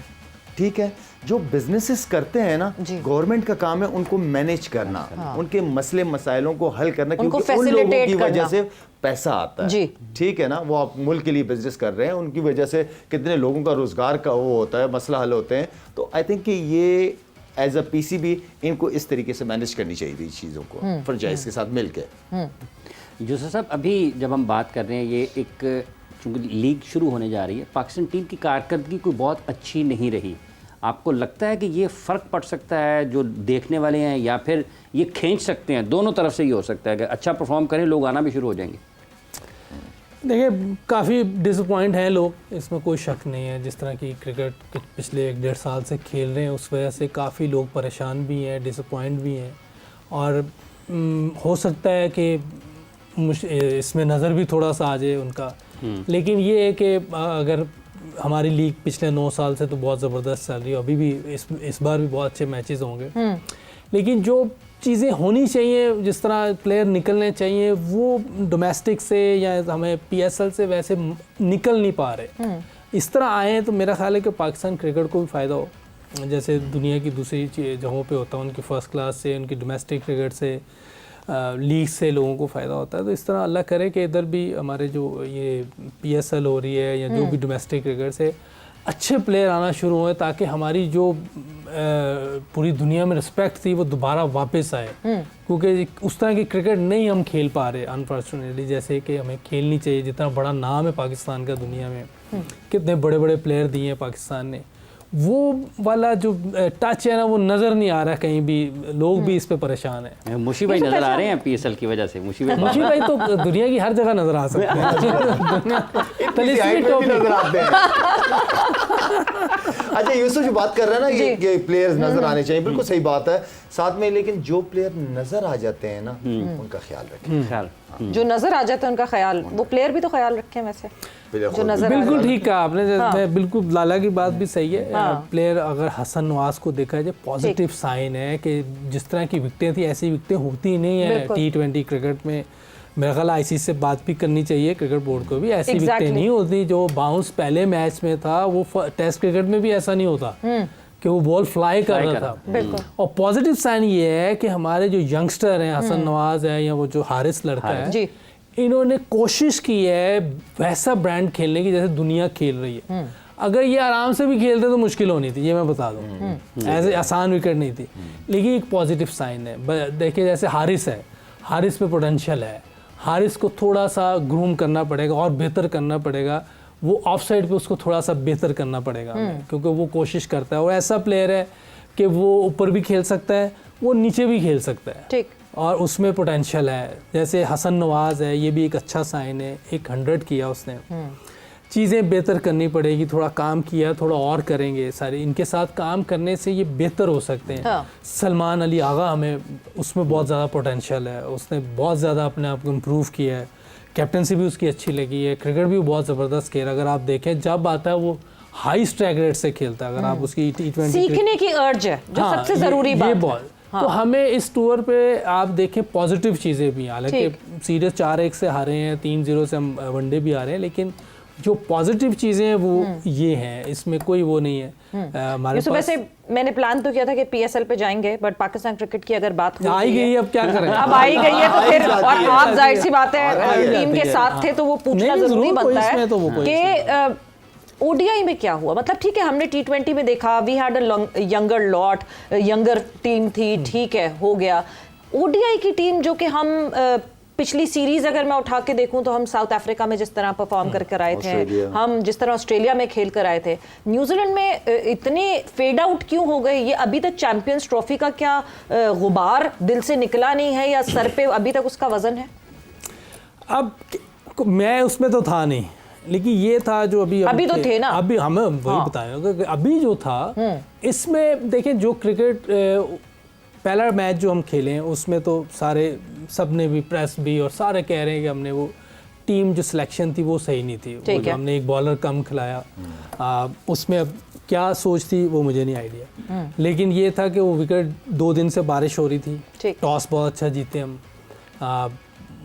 ठीक है। जो बिजनेसेस करते हैं ना, गवर्नमेंट का काम है उनको मैनेज करना, उनके मसले मसाइलों को हल करना, क्योंकि उन लोगों की वजह से पैसा आता है। ठीक है ना, वो आप मुल्क के लिए बिजनेस कर रहे हैं, उनकी वजह से कितने लोगों का रोजगार का वो होता है, मसला हल होते हैं। तो आई थिंक कि ये एज अ पीसीबी इनको इस तरीके से मैनेज करनी चाहिए थी चीज़ों को, फ्रेंचाइज के साथ मिलकर। यूसुफ साहब, अभी जब हम बात कर रहे हैं, ये एक चूँकि लीग शुरू होने जा रही है, पाकिस्तान टीम की कारकर्दगी कोई बहुत अच्छी नहीं रही। आपको लगता है कि ये फ़र्क पड़ सकता है जो देखने वाले हैं, या फिर ये खींच सकते हैं? दोनों तरफ से ही हो सकता है कि अच्छा परफॉर्म करें, लोग आना भी शुरू हो जाएंगे। देखिए, काफ़ी डिसअपॉइंट हैं लोग, इसमें कोई शक नहीं है। जिस तरह की क्रिकेट पिछले 1-1.5 साल से खेल रहे हैं, उस वजह से काफ़ी लोग परेशान भी हैं, डिसअपॉइंट भी हैं। और हो सकता है कि इसमें नज़र भी थोड़ा सा आ जाए उनका। लेकिन ये है कि अगर हमारी लीग पिछले 9 साल से तो बहुत ज़बरदस्त चल रही है, अभी भी इस बार भी बहुत अच्छे मैचेस होंगे। लेकिन जो चीज़ें होनी चाहिए, जिस तरह प्लेयर निकलने चाहिए, वो डोमेस्टिक से या हमें PSL से वैसे निकल नहीं पा रहे। इस तरह आए तो मेरा ख्याल है कि पाकिस्तान क्रिकेट को भी फ़ायदा हो, जैसे दुनिया की दूसरी जगहों पे होता है। उनकी फ़र्स्ट क्लास से, उनकी डोमेस्टिक क्रिकेट से, लीग से लोगों को फ़ायदा होता है। तो इस तरह अल्लाह करे कि इधर भी हमारे जो ये PSL हो रही है या जो भी डोमेस्टिक क्रिकेट से अच्छे प्लेयर आना शुरू हुए, ताकि हमारी जो पूरी दुनिया में रिस्पेक्ट थी वो दोबारा वापस आए। क्योंकि उस तरह की क्रिकेट नहीं हम खेल पा रहे अनफॉर्चुनेटली, जैसे कि हमें खेलनी चाहिए। जितना बड़ा नाम है पाकिस्तान का दुनिया में, कितने बड़े बड़े प्लेयर दिए हैं पाकिस्तान ने, वो वाला जो टच है ना वो नज़र नहीं आ रहा कहीं भी, लोग भी इस पे परेशान है। मुशी भाई नज़र आ रहे हैं PSL की वजह से। मुशी भाई तो दुनिया की हर जगह नज़र आ सकते हैं। नजर आते हैं। अच्छा यूसुफ जो बात कर रहे हैं ना ये प्लेयर्स नजर आने चाहिए, बिल्कुल सही बात है। साथ में लेकिन जो प्लेयर नजर आ जाते हैं ना उनका ख्याल रखें। जो नजर आ जाता है उनका ख्याल, वो प्लेयर भी तो ख्याल रखें वैसे जो नजर बिल्कुल ठीक कहा आपने। बिल्कुल लाला की बात भी सही है। प्लेयर अगर हसन नवाज को देखा जाए पॉजिटिव साइन है कि जिस तरह की विकेटें थी ऐसी विकेटें होती नहीं है T20 क्रिकेट में। मेरा ख्याल ICC से बात भी करनी चाहिए क्रिकेट बोर्ड को भी, ऐसी विकेटें नहीं होती। जो बाउंस पहले मैच में था वो टेस्ट क्रिकेट में भी ऐसा नहीं होता कि वो बॉल फ्लाई कर रहा था। और पॉजिटिव साइन ये है कि हमारे जो यंगस्टर हैं हसन नवाज है या वो जो हारिस लड़का है, इन्होंने कोशिश की है वैसा ब्रांड खेलने की जैसे दुनिया खेल रही है। अगर ये आराम से भी खेलते तो मुश्किल होनी थी, ये मैं बता दूं। ऐसे आसान विकेट नहीं थी, लेकिन एक पॉजिटिव साइन है। देखिए जैसे हारिस है, हारिस पे पोटेंशियल है, हारिस को थोड़ा सा ग्रूम करना पड़ेगा और बेहतर करना पड़ेगा। वो ऑफ साइड पे उसको थोड़ा सा बेहतर करना पड़ेगा क्योंकि वो कोशिश करता है। वो ऐसा प्लेयर है कि वो ऊपर भी खेल सकता है, वो नीचे भी खेल सकता है, ठीक, और उसमें पोटेंशियल है। जैसे हसन नवाज है, ये भी एक अच्छा साइन है। 100 किया उसने। चीज़ें बेहतर करनी पड़ेगी, थोड़ा काम किया, थोड़ा और करेंगे सारे। इनके साथ काम करने से ये बेहतर हो सकते हैं। सलमान अली आगा हमें उसमें बहुत ज़्यादा पोटेंशियल है, उसने बहुत ज़्यादा अपने आप को इम्प्रूव किया है। कैप्टनसी भी उसकी अच्छी लगी है, क्रिकेट भी बहुत ज़बरदस्त खेल। अगर आप देखें जब आता है वो हाई स्ट्राइक रेट से खेलता है। अगर आप उसकी T20 सीखने की अर्ज है जो सबसे ज़रूरी बात है। तो हमें इस टूर पे आप देखें पॉजिटिव चीज़ें भी, हालांकि सीरीज 4-1 से हारे हैं, 3-0 से हम वनडे भी हारे हैं, लेकिन जो पॉजिटिव चीज़ें हैं वो ये हैं, इसमें कोई वो नहीं है हमारे पास। वैसे मैंने प्लान तो किया था कि PSL पे जाएंगे, बट पाकिस्तान क्रिकेट की अगर बात हो आई गई, अब क्या करें। अब आई गई है तो फिर, और आप जाहिर सी बात है टीम के साथ थे तो वो पूछना जरूरी बनता है कि ODI में क्या हुआ। मतलब ठीक है हमने T20 में देखा, we had a younger lot, younger team थी, ठीक है हो गया। ODI की टीम जो कि हम पिछली सीरीज अगर मैं उठा के देखूं तो हम साउथ अफ्रीका में जिस तरह परफॉर्म करके आए थे, हम जिस तरह ऑस्ट्रेलिया में खेल कर आए थे, न्यूजीलैंड में इतने फेड आउट क्यों हो गए? ये अभी तक चैंपियंस ट्रॉफी का क्या गुबार दिल से निकला नहीं है या सर पे अभी तक उसका वजन है? अब मैं उसमें तो था नहीं, लेकिन ये था जो अभी तो थे ना, अभी हमें वही बताया। अभी जो था इसमें देखें, जो क्रिकेट पहला मैच जो हम खेले हैं उसमें तो सारे सब ने भी, प्रेस भी और सारे कह रहे हैं कि हमने वो टीम जो सिलेक्शन थी वो सही नहीं थी, वो हमने एक बॉलर कम खिलाया। उसमें अब क्या सोच थी वो मुझे नहीं आइडिया, लेकिन ये था कि वो विकेट 2 दिन से बारिश हो रही थी, टॉस बहुत अच्छा जीते हम,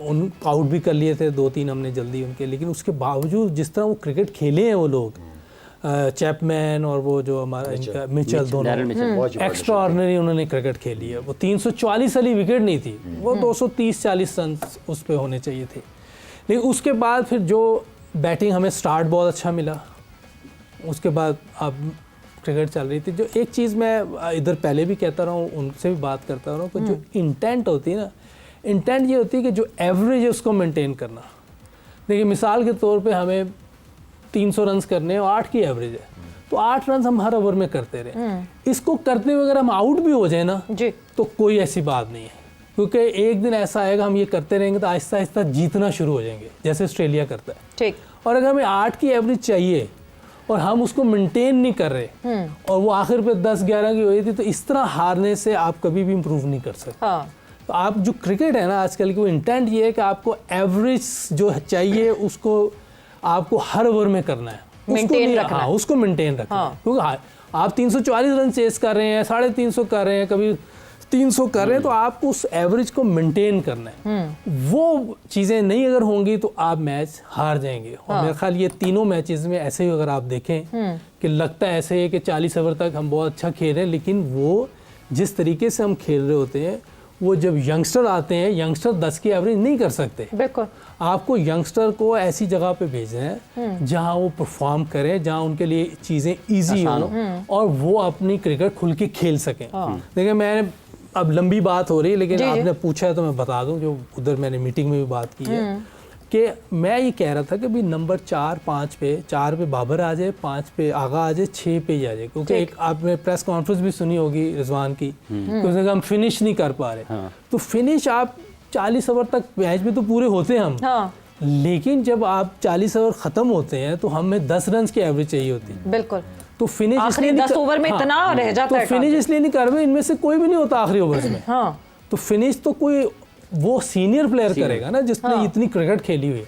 उन आउट भी कर लिए थे 2-3 हमने जल्दी उनके, लेकिन उसके बावजूद जिस तरह वो क्रिकेट खेले हैं वो लोग, चैपमैन और वो जो हमारा मिचेल, दोनों एक्स्ट्रा ऑर्डिनरी उन्होंने क्रिकेट खेली है। वो 340 वाली विकेट नहीं थी, वो 230-40 रन उस पर होने चाहिए थे। लेकिन उसके बाद फिर जो बैटिंग हमें स्टार्ट बहुत अच्छा मिला, उसके बाद अब क्रिकेट चल रही थी। जो एक चीज़ मैं इधर पहले भी कहता रहा हूँ, उनसे भी बात करता रहा हूँ कि जो इंटेंट होती है ना, इंटेंट ये होती है कि जो एवरेज है उसको मेंटेन करना। देखिए मिसाल के तौर पे हमें 300 रन करने हैं और 8 की एवरेज है, तो 8 रन हम हर ओवर में करते रहे। इसको करते हुए अगर हम आउट भी हो जाए ना तो कोई ऐसी बात नहीं है, क्योंकि एक दिन ऐसा आएगा हम ये करते रहेंगे तो आहिस्ता आहिस्ता जीतना शुरू हो जाएंगे, जैसे ऑस्ट्रेलिया करता है। ठीक। और अगर हमें 8 की एवरेज चाहिए और हम उसको मेंटेन नहीं कर रहे और वो आखिर पे 10-11 की हो रही थी, तो इस तरह हारने से आप कभी भी इम्प्रूव नहीं कर सकते। तो आप जो क्रिकेट है ना आजकल की, वो इंटेंट ये है कि आपको एवरेज जो चाहिए उसको आपको हर ओवर में करना है, मेंटेन रखना है, उसको मेंटेन रखना है। क्योंकि आप 340 रन चेस कर रहे हैं, 350 कर रहे हैं, कभी 300 कर रहे हैं, तो आपको उस एवरेज को मेंटेन करना है। वो चीज़ें नहीं अगर होंगी तो आप मैच हार जाएंगे। और मेरे ख्याल ये तीनों मैचेस में ऐसे ही अगर आप देखें कि लगता है ऐसे है कि 40 ओवर तक हम बहुत अच्छा खेल रहे हैं, लेकिन वो जिस तरीके से हम खेल रहे होते हैं, वो जब यंगस्टर आते हैं, यंगस्टर 10 की एवरेज नहीं कर सकते। बिल्कुल। आपको यंगस्टर को ऐसी जगह पे भेजना है जहां वो परफॉर्म करें, जहां उनके लिए चीज़ें ईजी हो और वो अपनी क्रिकेट खुल के खेल सकें। देखिए मैंने, अब लंबी बात हो रही है लेकिन आपने पूछा है तो मैं बता दूं, जो उधर मैंने मीटिंग में भी बात की है कि मैं ये कह रहा था कि भी नंबर 4-5 पे, 4 पे बाबर आ जाए, 5 पे आगा आ जाए, 6 पे ही आ जाए, क्योंकि एक आपने प्रेस कॉन्फ्रेंस भी सुनी होगी रिजवान की कि उसने कहा हम फिनिश नहीं कर पा रहे। तो फिनिश आप 40 ओवर तक मैच में तो पूरे होते हैं हम, लेकिन जब आप 40 ओवर ख़त्म होते हैं तो हमें 10 रन की एवरेज चाहिए होती है। बिल्कुल। तो फिनिश आखिरी 10 ओवर में इतना रह जाता है। तो फिनिश इसलिए नहीं कर रहे, इनमें से कोई भी नहीं होता आखिरी ओवर्स में। तो फिनिश तो कोई वो सीनियर प्लेयर करेगा ना जिसने इतनी क्रिकेट खेली हुई है,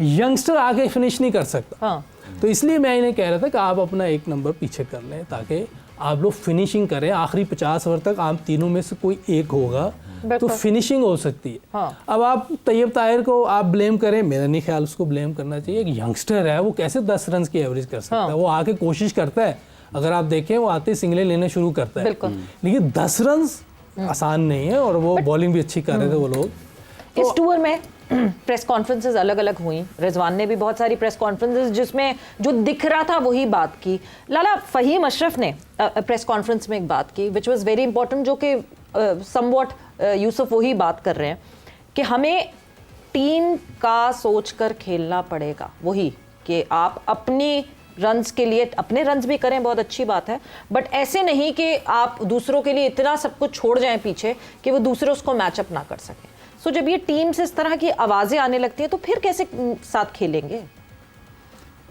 यंगस्टर आके फिनिश नहीं कर सकता। तो इसलिए मैं इन्हें कह रहा था कि आप अपना एक नंबर पीछे कर लें ताकि आप लोग फिनिशिंग करें। आखिरी 50 ओवर तक आप तीनों में से कोई एक होगा तो फिनिशिंग हो सकती है। अब आप तैयब ताहिर को आप ब्लेम करें, मेरा नहीं ख्याल उसको ब्लेम करना चाहिए। एक यंगस्टर है, वो कैसे 10 रन की एवरेज कर सकता है? वो आके कोशिश करता है, अगर आप देखें वो आते सिंगलें लेना शुरू करता है, लेकिन 10 रन आसान नहीं है। और वो बॉलिंग भी अच्छी कर रहे थे वो लोग। इस टूर में प्रेस कॉन्फ्रेंसेस अलग अलग हुई। रिजवान ने भी बहुत सारी प्रेस कॉन्फ्रेंसेस जिसमें जो दिख रहा था वही बात की। लाला फ़हीम अशरफ ने प्रेस कॉन्फ्रेंस में एक बात की विच वाज वेरी इंपॉर्टेंट, जो कि समवॉट यूसुफ वही बात कर रहे हैं कि हमें टीम का सोचकर खेलना पड़ेगा। वही कि आप अपनी रन्स के लिए अपने रन्स भी करें, बहुत अच्छी बात है, बट ऐसे नहीं कि आप दूसरों के लिए इतना सब कुछ छोड़ जाएं पीछे कि वो दूसरे उसको मैचअप ना कर सकें। सो जब ये टीम से इस तरह की आवाज़ें आने लगती हैं तो फिर कैसे साथ खेलेंगे?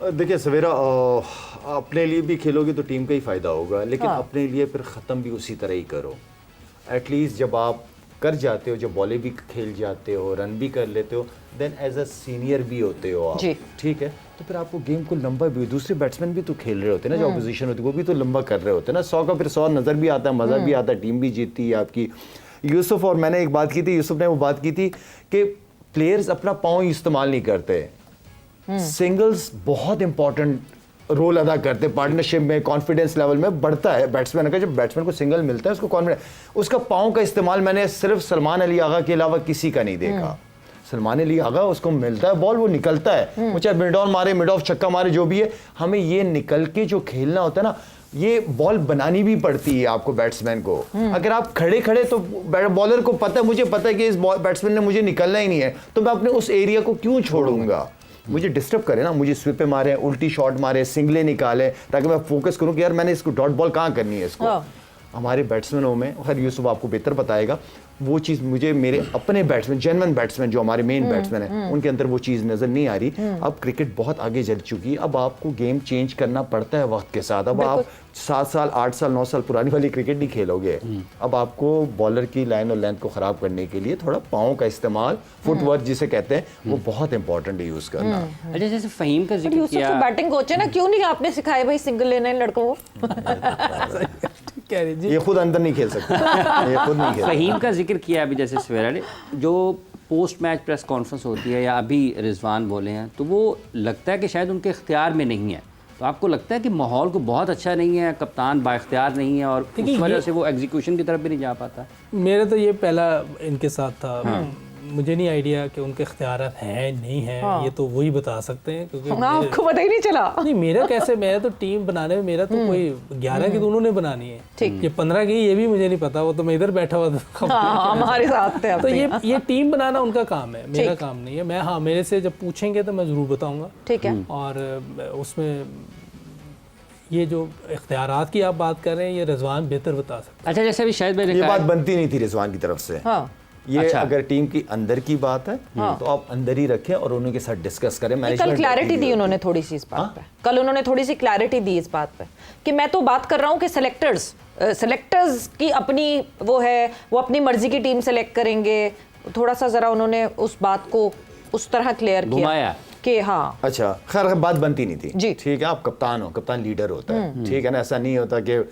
देखिए सवेरा, अपने लिए भी खेलोगे तो टीम का ही फ़ायदा होगा, लेकिन अपने लिए फिर ख़त्म भी उसी तरह ही करो। एटलीस्ट जब आप कर जाते हो, जब बॉले भी खेल जाते हो, रन भी कर लेते हो, देन एज अ सीनियर भी होते हो आप, ठीक है, तो फिर आपको गेम को लंबा भी, दूसरे बैट्समैन भी तो खेल रहे होते हैं ना, जो अपोजिशन होती है वो भी तो लंबा कर रहे होते हैं ना। 100 का फिर 100 नज़र भी आता है, मज़ा भी आता है, टीम भी जीतती है आपकी। यूसुफ और मैंने एक बात की थी, यूसुफ ने वो बात की थी कि प्लेयर्स अपना पाँव इस्तेमाल नहीं करते। सिंगल्स बहुत इंपॉर्टेंट रोल अदा करते हैं पार्टनरशिप में, कॉन्फिडेंस लेवल में बढ़ता है बैट्समैन का। जब बैट्समैन को सिंगल मिलता है उसको कॉन्फिडेंस, उसका पाँव का इस्तेमाल मैंने सिर्फ सलमान अली आगा के अलावा किसी का नहीं देखा। सलमान अली आगा उसको मिलता है बॉल, वो निकलता है, वो चाहे मिड ऑन मारे, मिड ऑफ छक्का मारे, जो भी है, हमें ये निकल के जो खेलना होता है ना, ये बॉल बनानी भी पड़ती है आपको बैट्समैन को। अगर आप खड़े खड़े, तो बॉलर को पता है, मुझे पता है कि इस बैट्समैन ने मुझे निकलना ही नहीं है, तो मैं अपने उस एरिया को क्यों छोड़ूंगा? मुझे डिस्टर्ब करे ना, मुझे स्विप पे मारे, उल्टी शॉट मारे, सिंगले निकाले, ताकि मैं फोकस करूं कि यार मैंने इसको डॉट बॉल कहाँ करनी है इसको। हमारे बैट्समैनों में, खैर यूसुफ आपको बेहतर बताएगा, वो चीज़ मुझे मेरे अपने बैट्समैन, जेन्युइन बैट्समैन जो हमारे मेन बैट्समैन हैं, उनके अंदर वो चीज़ नज़र नहीं आ रही। अब क्रिकेट बहुत आगे चल चुकी है, अब आपको गेम चेंज करना पड़ता है वक्त के साथ। अब आप 7 साल 8 साल 9 साल पुरानी वाली क्रिकेट नहीं खेलोगे। अब आपको बॉलर की लाइन और लेंथ को ख़राब करने के लिए थोड़ा पाँव का इस्तेमाल, फुटवर्क जिसे कहते हैं, वो बहुत इंपॉर्टेंट है यूज़ करना। अच्छा, जैसे फ़हीम का जिक्र किया, बैटिंग कोच है ना, क्यों नहीं आपने सिखाया भाई सिंगल लेना है लड़कों को? ये खुद अंदर नहीं खेल सकते, ये खुद नहीं खेल। फ़हीम का जिक्र किया अभी जैसे सवेरा ने, जो पोस्ट मैच प्रेस कॉन्फ्रेंस होती है या अभी रिजवान बोले हैं, तो वो लगता है कि शायद उनके इख्तियार में नहीं है। तो आपको लगता है कि माहौल को बहुत अच्छा नहीं है, कप्तान बाइख्तियार नहीं है और इस वजह से वो एग्जीक्यूशन की तरफ भी नहीं जा पाता? मेरा तो ये पहला इनके साथ था। मुझे नहीं आइडिया कि उनके इख्तियारात हैं नहीं हैं, ये तो वही बता सकते हैं, क्योंकि आपको पता ही नहीं चला। नहीं, मेरा कैसे, मैं तो टीम बनाने में मेरा तो कोई 11 की तो उन्होंने बनानी है, ये 15 की ये भी मुझे नहीं पता, वो तो मैं इधर बैठा हुआ था। हमारे साथ थे। तो ये टीम बनाना उनका काम है, मेरा काम नहीं है। मैं, हाँ, मेरे से जब पूछेंगे तो मैं ज़रूर बताऊँगा, ठीक है। और उसमें ये जो इख्तियारात की आप बात कर रहे हैं, ये रिजवान बेहतर बता सकते। अच्छा, जैसे अभी शायद मैंने ये बात बनती नहीं थी रिजवान की तरफ से। ये अच्छा। अगर टीम की अंदर की बात है तो आप अंदर ही रखें और उनके साथ डिस्कस करें। कल क्लैरिटी दी उन्होंने थोड़ी सी इस बात पे, कल उन्होंने थोड़ी सी क्लैरिटी दी इस बात पे कि मैं तो बात कर रहा हूँ कि सेलेक्टर्स की अपनी वो है, वो अपनी मर्जी की टीम सेलेक्ट करेंगे। थोड़ा सा जरा उन्होंने उस बात को उस तरह क्लियर किया कि हाँ, अच्छा, खैर बात बनती नहीं थी, ठीक है। आप कप्तान हो, कप्तान लीडर होता है, ठीक है ना। ऐसा नहीं होता कि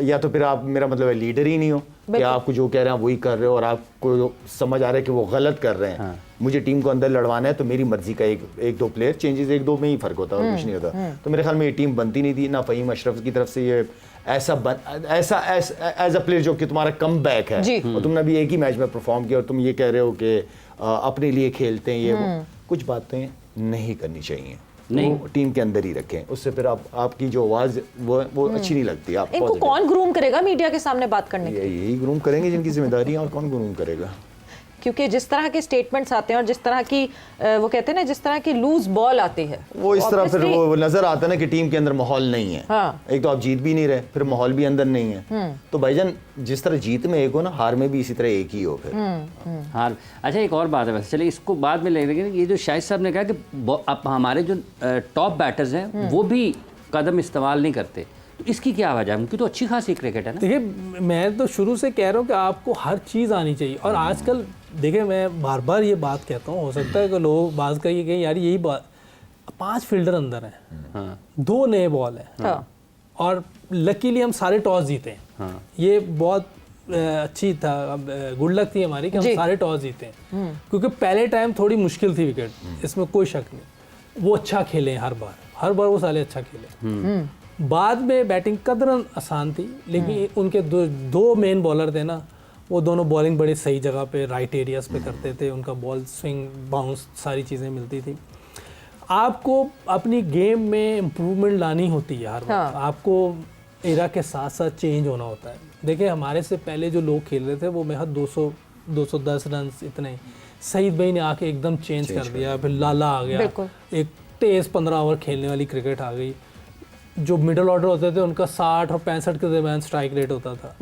या तो फिर आप, मेरा मतलब है, लीडर ही नहीं हो कि आपको जो कह रहे हैं वही कर रहे हो और आपको समझ आ रहा है कि वो गलत कर रहे हैं। मुझे टीम को अंदर लड़वाना है तो मेरी मर्जी का एक दो प्लेयर चेंजेस, 1-2 में ही फर्क होता है और कुछ नहीं होता। तो मेरे ख्याल में ये टीम बनती नहीं थी ना। फ़हीम अशरफ की तरफ से ये ऐसा एज अ प्लेयर जो कि तुम्हारा कम बैक है और तुमने अभी एक ही मैच में परफॉर्म किया और तुम ये कह रहे हो कि अपने लिए खेलते हैं, ये कुछ बातें नहीं करनी चाहिए। नहीं, वो टीम के अंदर ही रखें, उससे फिर आपकी जो आवाज़ वो अच्छी नहीं लगती। आप इनको कौन ग्रूम करेगा मीडिया के सामने बात करने के लिए? यही ग्रूम करेंगे जिनकी जिम्मेदारी है, और कौन ग्रूम करेगा? क्योंकि जिस तरह के स्टेटमेंट्स आते हैं और जिस तरह की वो कहते हैं ना, जिस तरह की लूज बॉल आती है, वो इस तरह फिर वो नजर आता है ना कि टीम के अंदर माहौल नहीं है। हाँ। एक तो आप जीत भी नहीं रहे, फिर माहौल भी अंदर नहीं है। तो भाईजान जिस तरह जीत में एक हो ना, हार में भी इसी तरह एक ही हो फिर। हार। अच्छा, एक और बात है, वैसे चलिए इसको बाद में ले लेंगे। ये जो शाहिद साहब ने कहा कि अब हमारे जो टॉप बैटर्स हैं वो भी कदम इस्तेमाल नहीं करते, तो इसकी क्या वजह है? उनकी तो अच्छी खासी क्रिकेट है ना। देखिए, मैं तो शुरू से कह रहा हूँ कि आपको हर चीज़ आनी चाहिए। और आजकल देखिए, मैं बार बार ये बात कहता हूँ, हो सकता है कि लोग बात करिए कि यार यही बात, 5 फील्डर अंदर हैं, हाँ। 2 नए बॉल हैं, हाँ। और लकीली हम सारे टॉस जीते हैं। हाँ। ये बहुत अच्छी था, गुड लक थी हमारी कि हम सारे टॉस जीते हैं, क्योंकि पहले टाइम थोड़ी मुश्किल थी विकेट, इसमें कोई शक नहीं। वो अच्छा खेले हर बार वो साले अच्छा खेले। बाद में बैटिंग कदरन आसान थी, लेकिन उनके दो मेन बॉलर थे ना, वो दोनों बॉलिंग बड़ी सही जगह पे, राइट एरियाज पे करते थे। उनका बॉल स्विंग, बाउंस, सारी चीज़ें मिलती थी। आपको अपनी गेम में इम्प्रूवमेंट लानी होती है हर बार। आपको एरा के साथ साथ चेंज होना होता है। देखिए, हमारे से पहले जो लोग खेल रहे थे वो महज 200-210 रन इतने, सईद भाई ने आके एकदम चेंज कर दिया। फिर लाला आ गया, एक तेज़ 15 ओवर खेलने वाली क्रिकेट आ गई। जो मिडिल ऑर्डर होते थे उनका 60 और 65 के दरमियान स्ट्राइक रेट होता था।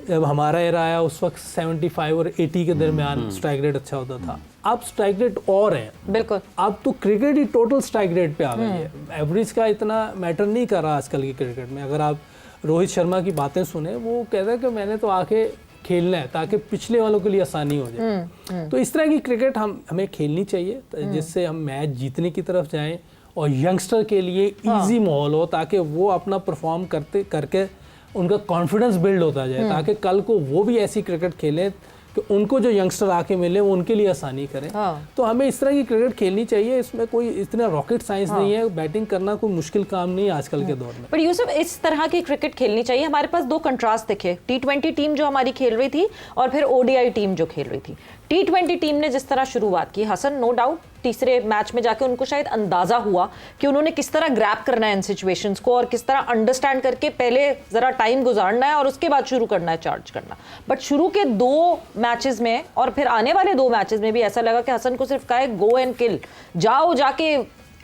जब हमारा एरा आया उस वक्त 75 और 80 के दरमियान स्ट्राइक रेट अच्छा होता था। अब स्ट्राइक रेट और है, बिल्कुल। अब तो क्रिकेट ही टोटल स्ट्राइक रेट पे आ गई है। एवरेज का इतना मैटर नहीं कर रहा आजकल की क्रिकेट में। अगर आप रोहित शर्मा की बातें सुने, वो कहता है कि मैंने तो आके खेलना है ताकि पिछले वालों के लिए आसानी हो जाए। तो इस तरह की क्रिकेट हमें खेलनी चाहिए, जिससे हम मैच जीतने की तरफ जाएं और यंगस्टर के लिए इजी माहौल हो, ताकि वो अपना परफॉर्म करके उनका कॉन्फिडेंस बिल्ड होता जाए, ताकि कल को वो भी ऐसी क्रिकेट खेलें कि उनको जो यंगस्टर आके मिले वो उनके लिए आसानी करें। तो हमें इस तरह की क्रिकेट खेलनी चाहिए। इसमें कोई इतना रॉकेट साइंस नहीं है, बैटिंग करना कोई मुश्किल काम नहीं है आजकल के दौर में। पर यूसुफ, इस तरह की क्रिकेट खेलनी चाहिए। हमारे पास 2 कंट्रास्ट दिखे, T20 टीम जो हमारी खेल रही थी और फिर ODI टीम जो खेल रही थी। T20 टीम ने जिस तरह शुरुआत की, हसन नो डाउट तीसरे मैच में जाके उनको शायद अंदाजा हुआ कि उन्होंने किस तरह ग्रैप करना है इन सिचुएशंस को और किस तरह अंडरस्टैंड करके पहले जरा टाइम गुजारना है और उसके बाद शुरू करना है चार्ज करना। बट शुरू के 2 मैचेस में और फिर आने वाले 2 मैचेस में भी ऐसा लगा कि हसन को सिर्फ कहा है गो एंड किल, जाओ जाके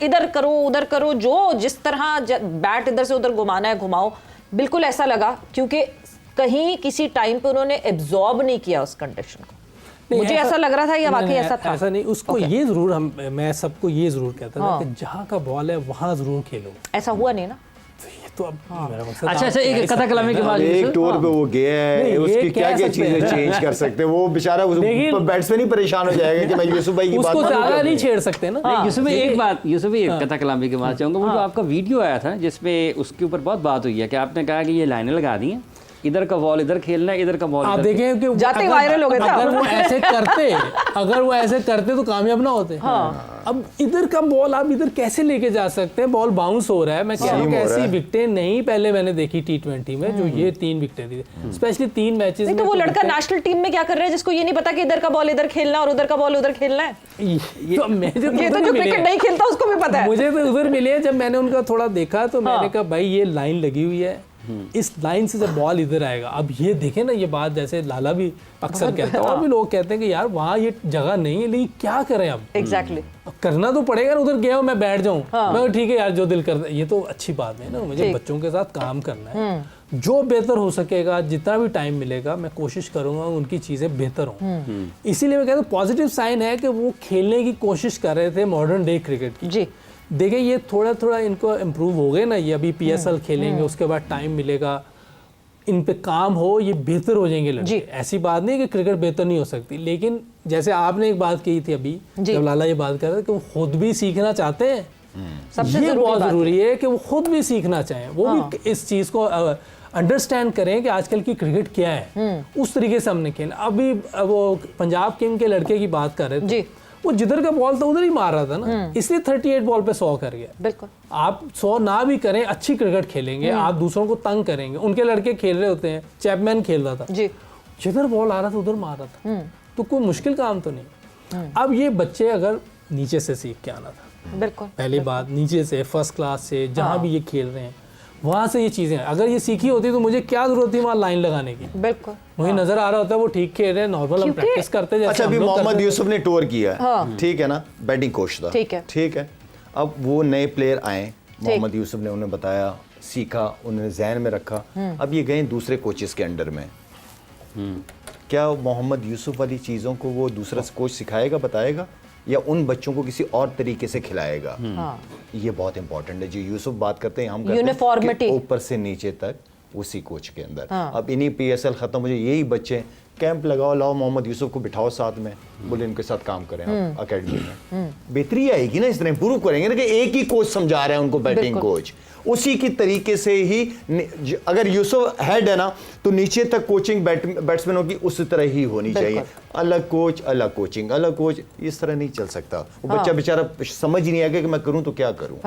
इधर करो उधर करो, जो जिस तरह बैट इधर से उधर घुमाना है घुमाओ। बिल्कुल ऐसा लगा, क्योंकि कहीं किसी टाइम पे उन्होंने एब्जॉर्ब नहीं किया उस कंडीशन को। मुझे ऐसा लग रहा था या वाकई ऐसा था? ऐसा नहीं, उसको ये जरूर मैं सबको ये जरूर कहता था कि जहाँ का बॉल है वहाँ जरूर खेलो। ऐसा हुआ नहीं ना। तो अब मेरा मकसद अच्छा, एक कथा कलामी के बाद एक टूर पे वो गया है, उसकी क्या क्या चीजें चेंज कर सकते हैं। वो बेचारा बैट्समैन ही परेशान हो जाएगा कि मैं यूसुफ भाई की बात उसको ज्यादा नहीं छेड़ सकते ना। यूसुफ भाई एक बात, यूसुफ भाई एक कथा कलामी के बाद चाहूँगा, वो जो आपका वीडियो आया था जिसमें उसके ऊपर बहुत बात हुई है कि आपने कहा कि ये लाइनें लगा दी हैं, इधर का बॉल इधर खेलना है, इधर का बॉल आप देखें कि जाते वायरल हो गए थे। अगर वो ऐसे करते तो कामयाब ना होते। अब इधर का बॉल आप इधर कैसे लेके जा सकते हैं? बॉल बाउंस हो रहा है। मैं कह रहा हूँ कि ऐसी विकेटें नहीं पहले मैंने देखी T20 में, जो ये 3 विकेटें थी, स्पेशली 3 मैचेस में। तो वो लड़का नेशनल टीम में क्या कर रहा है जिसको ये नहीं पता कि इधर का बॉल इधर खेलना और उधर का बॉल उधर खेलना है? ये तो जो क्रिकेट नहीं खेलता उसको भी पता है। मुझे तो उधर मिले, जब मैंने उनका थोड़ा देखा तो मैंने कहा भाई ये लाइन लगी हुई है, इस लाइन से जब बॉल इधर आएगा। अब ये देखें ना, ये बात जैसे लाला भी अक्सर कहता है और भी लोग कहते हैं कि यार वहाँ ये जगह नहीं है, लेकिन क्या करें अब? एग्जैक्टली करना तो पड़ेगा ना। उधर गया हूँ मैं बैठ जाऊँ, मैं ठीक है यार जो दिल करता है। ये तो अच्छी बात है ना, मुझे बच्चों के साथ काम करना है, जो बेहतर हो सकेगा, जितना भी टाइम मिलेगा मैं कोशिश करूंगा उनकी चीज़ें बेहतर हों। इसीलिए मैं कहता हूँ पॉजिटिव साइन है कि वो खेलने की कोशिश कर रहे थे मॉडर्न डे क्रिकेट की। जी देखिए, ये थोड़ा थोड़ा इनको इम्प्रूव हो गए ना, ये अभी PSL खेलेंगे, उसके बाद टाइम मिलेगा, इन पे काम हो, ये बेहतर हो जाएंगे लड़के। ऐसी बात नहीं कि क्रिकेट बेहतर नहीं हो सकती, लेकिन जैसे आपने एक बात कही थी अभी जब लाला ये बात कर रहे थे कि वो खुद भी सीखना चाहते हैं। ये बहुत ज़रूरी है कि वो खुद भी सीखना चाहें, वो भी इस चीज़ को अंडरस्टैंड करें कि आजकल की क्रिकेट क्या है, उस तरीके से हमने खेलना। अभी वो पंजाब किंग के लड़के की बात कर रहे थे, वो जिधर का बॉल था उधर ही मार रहा था ना, इसलिए 38 बॉल पे 100 कर गया। बिल्कुल, आप 100 ना भी करें, अच्छी क्रिकेट खेलेंगे, आप दूसरों को तंग करेंगे। उनके लड़के खेल रहे होते हैं, चैपमैन खेल रहा था जी, जिधर बॉल आ रहा था उधर मार रहा था, तो कोई मुश्किल काम तो नहीं। अब ये बच्चे अगर नीचे से सीख के आना था, बिल्कुल पहली बात नीचे से, फर्स्ट क्लास से, जहाँ भी ये खेल रहे हैं वहाँ से ये चीज़ें, अगर ये सीखी होती तो मुझे क्या जरूरत थी वहाँ लाइन लगाने की। बिल्कुल मुझे नजर आ रहा होता है वो ठीक खेल रहे हैं, नॉर्मल हम प्रैक्टिस करते जैसे अच्छा, अभी हम लोग मोहम्मद करते यूसुफ ने टूर किया है, ठीक है ना, बैटिंग कोच था, ठीक है। अब वो नए प्लेयर आए, मोहम्मद यूसुफ ने उन्हें बताया, सीखा, उन्हें जहन में रखा, अब ये गए दूसरे कोचेस के अंडर में, क्या मोहम्मद यूसुफ वाली चीज़ों को वो दूसरा कोच सिखाएगा, बताएगा, या उन बच्चों को किसी और तरीके से खिलाएगा? ये बहुत इंपॉर्टेंट है। जो यूसुफ बात करते हैं, हम करते हैं ऊपर से नीचे तक उसी कोच के अंदर। अब इन्हीं PSL खत्म हो जाए, यही बच्चे कैंप लगाओ, लाओ मोहम्मद यूसुफ को बिठाओ साथ में, बोले इनके साथ काम करें आप अकेडमी में, बेहतरी आएगी ना। इस तरह इम्प्रूव करेंगे ना कि एक ही कोच समझा रहा है उनको, बैटिंग कोच, उसी की तरीके से ही अगर यूसुफ हेड है ना, तो नीचे तक कोचिंग बैट्समैनों की उसी तरह ही होनी चाहिए। अलग कोच, अलग कोचिंग, अलग कोच, इस तरह नहीं चल सकता। वो बच्चा बेचारा समझ ही नहीं आएगा कि मैं करूं तो क्या करूं।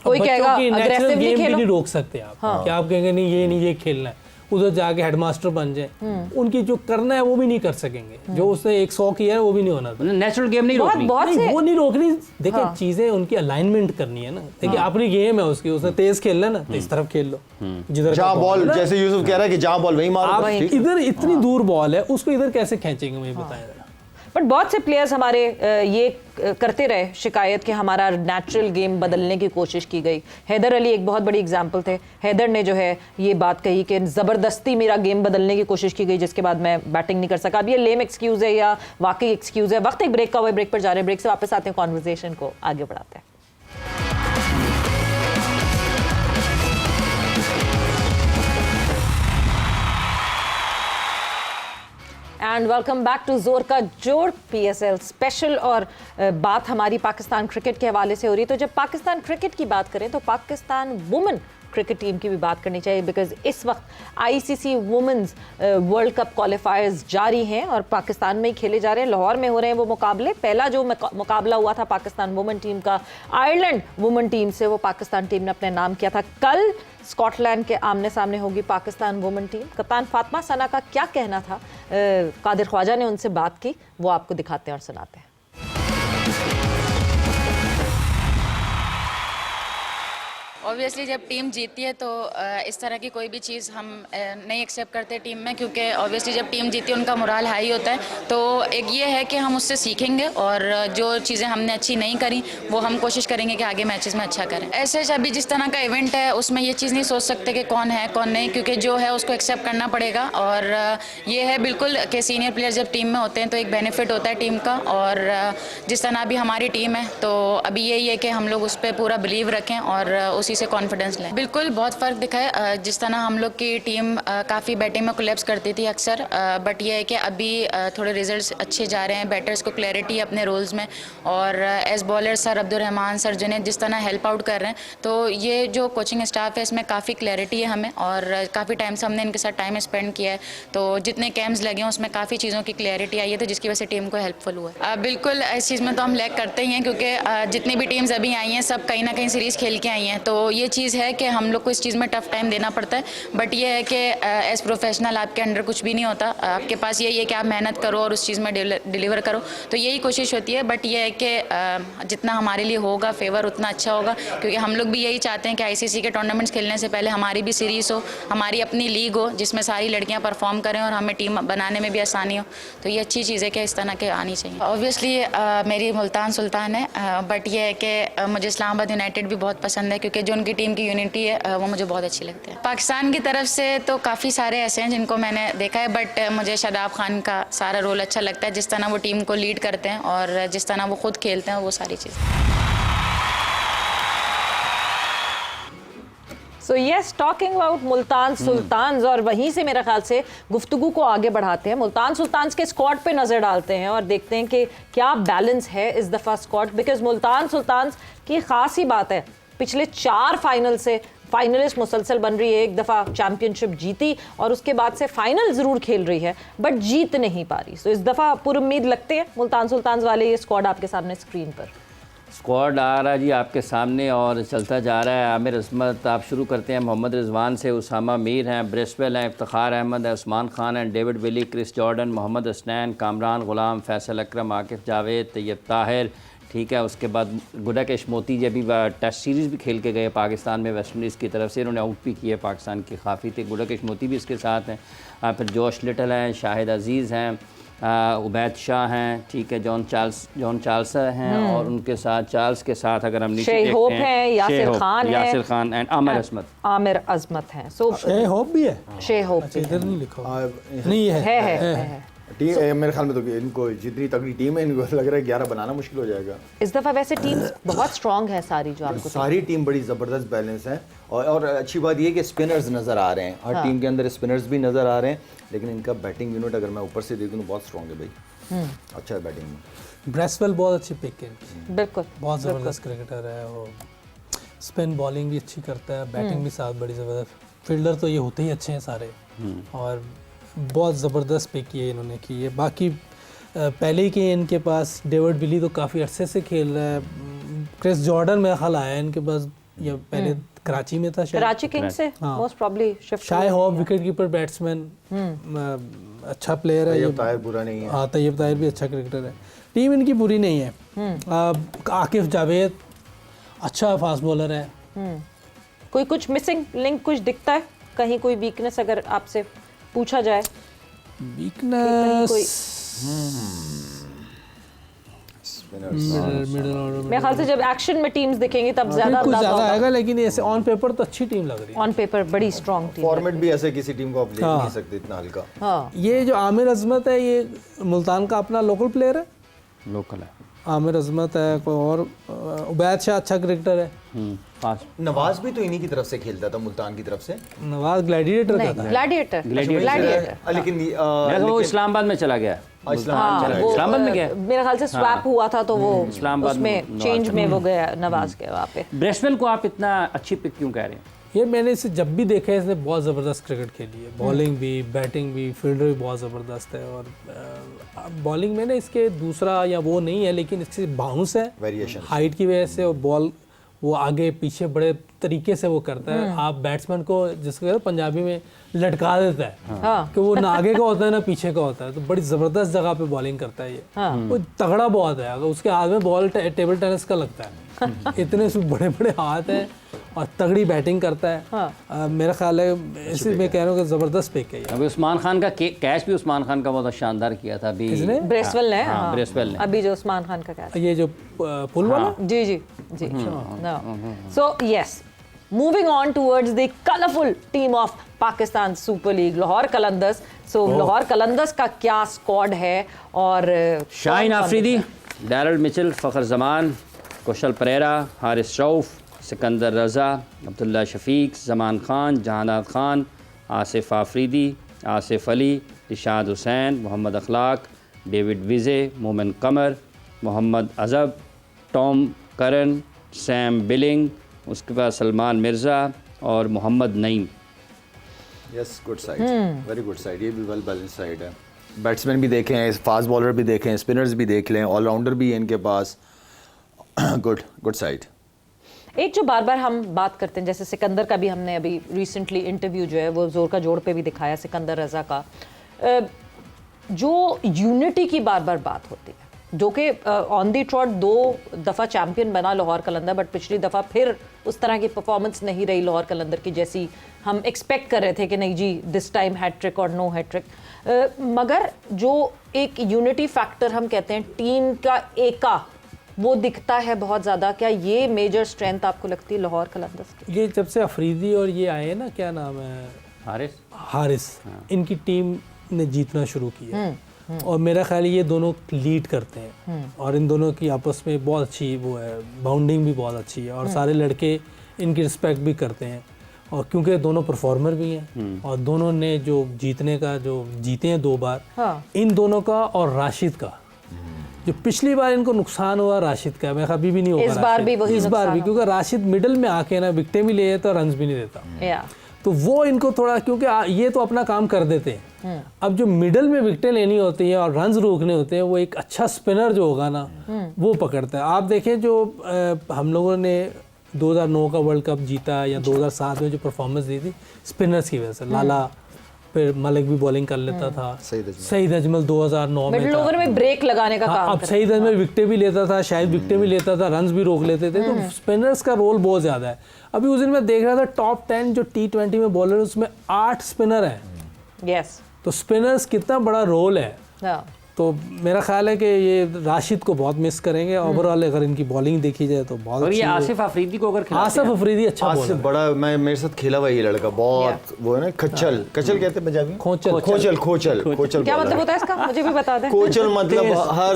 कोई कहेगा अग्रेसिवली खेलो, नहीं रोक सकते आप, क्या आप कहेंगे नहीं ये खेलना है, उधर जाके हेडमास्टर बन जाए, उनकी जो करना है वो भी नहीं कर सकेंगे, जो उसने 100 किया है वो भी नहीं होना। नेचुरल गेम नहीं रोकनी, वो नहीं रोकनी। देखिए चीजें उनकी अलाइनमेंट करनी है ना। देखिए अपनी गेम है उसकी, उसने तेज खेलना है ना, तो इस तरफ खेल लो, जिधर जहाँ बॉल, जैसे यूसुफ कह रहा है कि जहाँ बॉल वहीं मारो। इधर इतनी दूर बॉल है, उसको इधर कैसे खींचेंगे मुझे बताएं। बट बहुत से प्लेयर्स हमारे ये करते रहे शिकायत कि हमारा नेचुरल गेम बदलने की कोशिश की गई। हैदर अली एक बहुत बड़ी एग्जांपल थे। हैदर ने जो है ये बात कही कि ज़बरदस्ती मेरा गेम बदलने की कोशिश की गई, जिसके बाद मैं बैटिंग नहीं कर सका। अब ये लेम एक्सक्यूज़ है या वाकई एक्सक्यूज़ है? वक्त एक ब्रेक का हुआ, ब्रेक पर जा रहे हैं, ब्रेक से वापस आते हैं, कॉन्वर्जेशन को आगे बढ़ाते हैं। एंड वेलकम बैक टू जोर का जोड़ PSL स्पेशल। और बात हमारी पाकिस्तान क्रिकेट के हवाले से हो रही है। तो जब पाकिस्तान क्रिकेट की बात करें तो पाकिस्तान वुमेन क्रिकेट टीम की भी बात करनी चाहिए, बिकॉज इस वक्त ICC women's world cup qualifiers जारी हैं और पाकिस्तान में ही खेले जा रहे हैं। लाहौर में हो रहे हैं वो मुकाबले। पहला जो मुकाबला हुआ था पाकिस्तान वुमेन टीम का आयरलैंड वुमेन टीम से, वो पाकिस्तान टीम ने अपने नाम किया था। कल स्कॉटलैंड के आमने सामने होगी पाकिस्तान वुमेन टीम। कप्तान फातिमा सना का क्या कहना था, कादिर ख्वाजा ने उनसे बात की, वो आपको दिखाते हैं और सुनाते हैं। ऑब्वियसली जब टीम जीतती है तो इस तरह की कोई भी चीज़ हम नहीं एक्सेप्ट करते टीम में, क्योंकि ऑब्वियसली जब टीम जीतती है उनका मोराल हाई होता है। तो एक ये है कि हम उससे सीखेंगे और जो चीज़ें हमने अच्छी नहीं करी वो हम कोशिश करेंगे कि आगे मैचेस में अच्छा करें। ऐसे अभी जिस तरह का इवेंट है उसमें ये चीज़ नहीं सोच सकते कि कौन है कौन नहीं, क्योंकि जो है उसको एक्सेप्ट करना पड़ेगा। और ये है बिल्कुल कि सीनियर प्लेयर जब टीम में होते हैं तो एक बेनिफिट होता है टीम का। और जिस तरह अभी हमारी टीम है तो अभी यही है कि हम लोग उस पर पूरा बिलीव रखें और उसी से कॉन्फिडेंस लें। बिल्कुल बहुत फ़र्क दिखा है। जिस तरह हम लोग की टीम काफ़ी बैटिंग में कोलैप्स करती थी अक्सर, बट ये है कि अभी थोड़े रिजल्ट्स अच्छे जा रहे हैं, बैटर्स को क्लैरिटी अपने रोल्स में, और as bowler sir Abdulrahman, sir Junaid जिस तरह हेल्प आउट कर रहे हैं, तो ये जो कोचिंग स्टाफ है इसमें काफ़ी क्लैरिटी है हमें, और काफ़ी टाइम से हमने इनके साथ टाइम स्पेंड किया है। तो जितने कैम्प्स लगे हैं उसमें काफ़ी चीज़ों की क्लैरिटी आई है, तो जिसकी वजह से टीम को हेल्पफुल हुआ है। बिल्कुल इस चीज़ में तो हम लैग करते ही हैं, क्योंकि जितनी भी टीम्स अभी आई हैं सब कहीं ना कहीं सीरीज़ खेल के आई हैं। तो ये चीज़ है कि हम लोग को इस चीज़ में टफ टाइम देना पड़ता है, बट ये है कि एज प्रोफेशनल आपके अंडर कुछ भी नहीं होता। आपके पास यही है कि आप मेहनत करो और उस चीज़ में डिलीवर करो, तो यही कोशिश होती है। बट ये है कि जितना हमारे लिए होगा फेवर उतना अच्छा होगा, क्योंकि हम लोग भी यही चाहते हैं कि ICC के टूर्नामेंट्स खेलने से पहले हमारी भी सीरीज़ हो, हमारी अपनी लीग हो जिसमें सारी लड़कियाँ परफॉर्म करें और हमें टीम बनाने में भी आसानी हो। तो ये अच्छी चीज़ है कि इस तरह के आनी चाहिए। ऑब्वियसली मेरी मुल्तान सुल्तान है, बट ये है कि मुझे इस्लामाबाद यूनाइटेड भी बहुत पसंद है, क्योंकि जो उनकी टीम की यूनिटी है वो मुझे बहुत अच्छी लगती है। पाकिस्तान की तरफ से तो काफ़ी सारे ऐसे हैं जिनको मैंने देखा है, बट मुझे शादाब खान का सारा रोल अच्छा लगता है, जिस तरह वो टीम को लीड करते हैं और जिस तरह वो खुद खेलते हैं, वो सारी चीज़ें। So yes, talking about Multan Sultans, और वहीं से मेरा ख्याल से गुफ्तगू को आगे बढ़ाते हैं। मुल्तान सुल्तान्स के स्क्वाड पे नज़र डालते हैं और देखते हैं कि क्या बैलेंस है इस दफ़ा स्क्वाड, बिकॉज मुल्तान सुल्तान्स की ख़ास ही बात है, पिछले 4 फाइनल से फाइनलिस्ट मुसलसल बन रही है। एक दफ़ा चैम्पियनशिप जीती और उसके बाद से फाइनल ज़रूर खेल रही है, बट जीत नहीं पा रही। सो इस दफ़ा पुरुम्मीद लगते हैं मुल्तान सुल्तान्स वाले। ये स्क्वाड आपके सामने स्क्रीन पर स्क्वाड आ रहा है जी आपके सामने और चलता जा रहा है। आमिर अजमत, आप शुरू करते हैं मोहम्मद रिजवान से। उसामा मीर हैं, ब्रेसवेल हैं, इफ्तिखार अहमद है, उस्मान खान हैं, David Willey, Chris Jordan, Mohammad Hasnain, Kamran Ghulam, Faisal Akram, Akif Javed, Tayyab Tahir, ठीक है। उसके बाद गुडाकेश मोती जी अभी टेस्ट सीरीज़ भी खेल के गए पाकिस्तान में वेस्ट इंडीज़ की तरफ से, इन्होंने आउट भी किए पाकिस्तान के काफ़ी थे। गुडाकेश मोती भी इसके साथ हैं। फिर जोश लिटल हैं, शाहिद अजीज़ हैं, उबैद शाह हैं, ठीक है, जॉन चार्ल्स हैं, और उनके साथ चार्ल्स के साथ अगर हम नीचे शे होप देखते हैं, यासिर यासिर खान एंड आमिर अज़मत हैं। सो शे होप भी है, शे होप अच्छा इधर नहीं लिखा नहीं है। टीम मेरे ख्याल में तो इनको जितनी तगड़ी टीम है, इनको लग रहा है 11 बनाना मुश्किल हो जाएगा इस दफ़ा। वैसे टीम बहुत स्ट्रांग है सारी, जो आपको सारी टीम बड़ी ज़बरदस्त बैलेंस है। और अच्छी बात ये कि स्पिनर्स नज़र आ रहे हैं, हर टीम के अंदर स्पिनर्स भी नज़र आ रहे हैं, लेकिन इनका बैटिंग यूनिट अगर मैं ऊपर से देखूँ तो बहुत स्ट्रॉन्ग है भाई, अच्छा है बैटिंग में। ब्रेसवेल बहुत अच्छी पिक है, बिल्कुल बहुत ज़बरदस्त क्रिकेटर है वो, स्पिन बॉलिंग भी अच्छी करता है, बैटिंग भी साथ बड़ी ज़बरदस्त। फील्डर तो ये होते ही अच्छे हैं सारे, और बहुत ज़बरदस्त पिक ये इन्होंने की है। बाकी पहले ही के इनके पास डेविड विली तो काफ़ी अरसे से खेल रहा है, क्रिस जॉर्डन मेरा ख्याल आया इनके पास, या पहले कराची में था शायद, कराची किंग्स से most probably shift. Shai Hope wicket keeper batsman, अच्छा प्लेयर है, तैयब ताहिर बुरा नहीं है। हाँ, तैयब ताहिर भी अच्छा क्रिकेटर है, टीम इनकी बुरी नहीं है। आकिफ जावेद अच्छा फास्ट बॉलर है। कोई कुछ मिसिंग लिंक कुछ दिखता है कहीं, कोई वीकनेस अगर आपसे पूछा जाए? वीकनेस मिडिल ऑर्डर मेरे ख्याल से जब एक्शन में टीम्स दिखेंगे तब ज्यादा कुछ ज़्यादा आएगा, लेकिन ऐसे ऑन पेपर तो अच्छी टीम लग रही है। ऑन पेपर बड़ी स्ट्रांग टीम। फॉर्मेट भी ऐसे किसी टीम को आप ले नहीं सकते इतना हल्का। हाँ, ये जो आमिर अजमत है, ये मुल्तान का अपना लोकल प्लेयर है, लोकल है। आमिर अजमत है, कोई और उबैद शाह अच्छा क्रिकेटर है, फास्ट। नवाज भी तो इन्हीं की तरफ से खेलता था, मुल्तान की तरफ से, नवाज ग्लैडिएटर का था। ग्लैडिएटर। लेकिन वो इस्लामाबाद में चला गया, इस्लामाबाद में गया, मेरे ख्याल से स्वैप हुआ था तो वो इस्लामाबाद उसमें चेंज में वो गया नवाज के वहाँ पे। ब्रेसवेल को आप इतना अच्छी पिक क्यों कह रहे हैं? ये मैंने इसे जब भी देखा है, इसने बहुत ज़बरदस्त क्रिकेट खेली है, बॉलिंग भी, बैटिंग भी, फील्डर भी बहुत ज़बरदस्त है। और बॉलिंग में ना इसके दूसरा या वो नहीं है, लेकिन इसकी बाउंस है वेरिएशन हाइट की वजह से, और बॉल वो आगे पीछे बड़े तरीके से वो करता है। आप बैट्समैन को जिसको पंजाबी में लटका देता है, हाँ। कि वो ना आगे का होता है ना पीछे का होता है, तो बड़ी ज़बरदस्त जगह पे बॉलिंग करता है ये। वो तगड़ा बहुत है, अगर उसके हाथ में बॉल टेबल टेनिस का लगता है, इतने बड़े बड़े हाथ हैं, और तगड़ी बैटिंग करता है। मेरा ख्याल है इसी में कह रहा हूँ कि ज़बरदस्त पिक है ये। अभी उस्मान खान का कैच भी उस्मान खान का बहुत शानदार किया था अभी, ब्रेसवेल ने, हाँ, ब्रेसवेल ने अभी जो उस्मान खान का कैच, ये जो पुल वाला, जी जी जी। So yes, moving on towards the colourful team of Pakistan super league Lahore Qalandars. So Lahore Qalandars का क्या स्क्वाड है? और Shaheen Afridi, Daryl Mitchell, Fakhar Zaman, Kusal Perera, Haris Rauf, Sikandar Raza, Abdullah Shafique, Zaman Khan, Jahandad Khan, Asif Afridi, Asif Ali, Irshad Hussain, Mohammad Akhlaq, David विजे, मोमिन कमर, मोहम्मद अजब, टॉम करन, सैम बिलिंग, उसके बाद सलमान मिर्ज़ा और Mohammad Naeem. Yes, good side, very good side, ये भी वेल बैलेंस साइड है। बैट्समैन भी देखे हैं, फास्ट बॉलर भी देखे हैं, स्पिनर्स भी देख लें, ऑलराउंडर भी है इनके पास। Good side. एक जो बार बार हम बात करते हैं, जैसे सिकंदर का भी हमने अभी रिसेंटली इंटरव्यू जो है वो जोर का जोड़ पे भी दिखाया, सिकंदर रज़ा का, जो यूनिटी की बार बार बात होती है, जो कि ऑन दी ट्रॉट 2 दफ़ा चैम्पियन बना लाहौर कलंदर, बट पिछली दफ़ा फिर उस तरह की परफॉर्मेंस नहीं रही लाहौर कलंदर की जैसी हम एक्सपेक्ट कर रहे थे कि नहीं जी दिस टाइम हैट्रिक और नो हैट्रिक। मगर जो एक यूनिटी फैक्टर हम कहते हैं, टीम का एका, वो दिखता है बहुत ज़्यादा। क्या ये मेजर स्ट्रेंथ आपको लगती है लाहौर कलंदर्स की? ये जब से अफरीदी और ये आए ना, क्या नाम है, हारिस, इनकी टीम ने जीतना शुरू किया, और मेरा ख्याल ये दोनों लीड करते हैं, और इन दोनों की आपस में बहुत अच्छी वो है, बाउंडिंग भी बहुत अच्छी है, और सारे लड़के इनकी रिस्पेक्ट भी करते हैं, और क्योंकि दोनों परफॉर्मर भी हैं, और दोनों ने जो जीतने का जो जीते हैं 2 बार, इन दोनों का और राशिद का, जो पिछली बार इनको नुकसान हुआ राशिद का, मैं कभी भी नहीं होगा इस बार भी वही, इस बार भी, क्योंकि राशिद मिडल में आके ना विकेटें भी ले जाता और रन्स भी नहीं देता, तो वो इनको थोड़ा, क्योंकि ये तो अपना काम कर देते हैं, अब जो मिडल में विकेटें लेनी होती हैं और रन्स रोकने होते हैं, वो एक अच्छा स्पिनर जो होगा ना वो पकड़ता है। आप देखें जो हम लोगों ने 2009 का वर्ल्ड कप जीता या 2007 में जो परफॉर्मेंस दी थी स्पिनर्स की वजह से, लाला फिर मलिक भी बॉलिंग कर लेता था, सईद अजमल 2009 में मिडिल ओवर में ब्रेक लगाने का काम अब सईद अजमल विकेटें भी लेता था, शायद विकेटें भी लेता था, रन्स भी रोक लेते थे, तो स्पिनर्स का रोल बहुत ज़्यादा है। अभी उस दिन मैं देख रहा था टॉप 10 जो T20 में बॉलर उसमें 8 स्पिनर हैं। यस, तो स्पिनर्स कितना बड़ा रोल है। तो मेरा ख्याल है कि ये राशिद को बहुत मिस करेंगे। ओवरऑल अगर इनकी बॉलिंग देखी जाए तो बहुत और ये अच्छी है। आसिफ अफरीदी को अगर खिलाते आसिफ हैं, अफरीदी अच्छा आज से बॉलर है। बड़ा मैं मेरे साथ खेला हुआ ये लड़का बहुत वो है ना, खच्चल कहते हैं पंजाबी में, खोचल खोचल क्या मतलब होता है इसका, मुझे भी बता दें। खोचल मतलब हर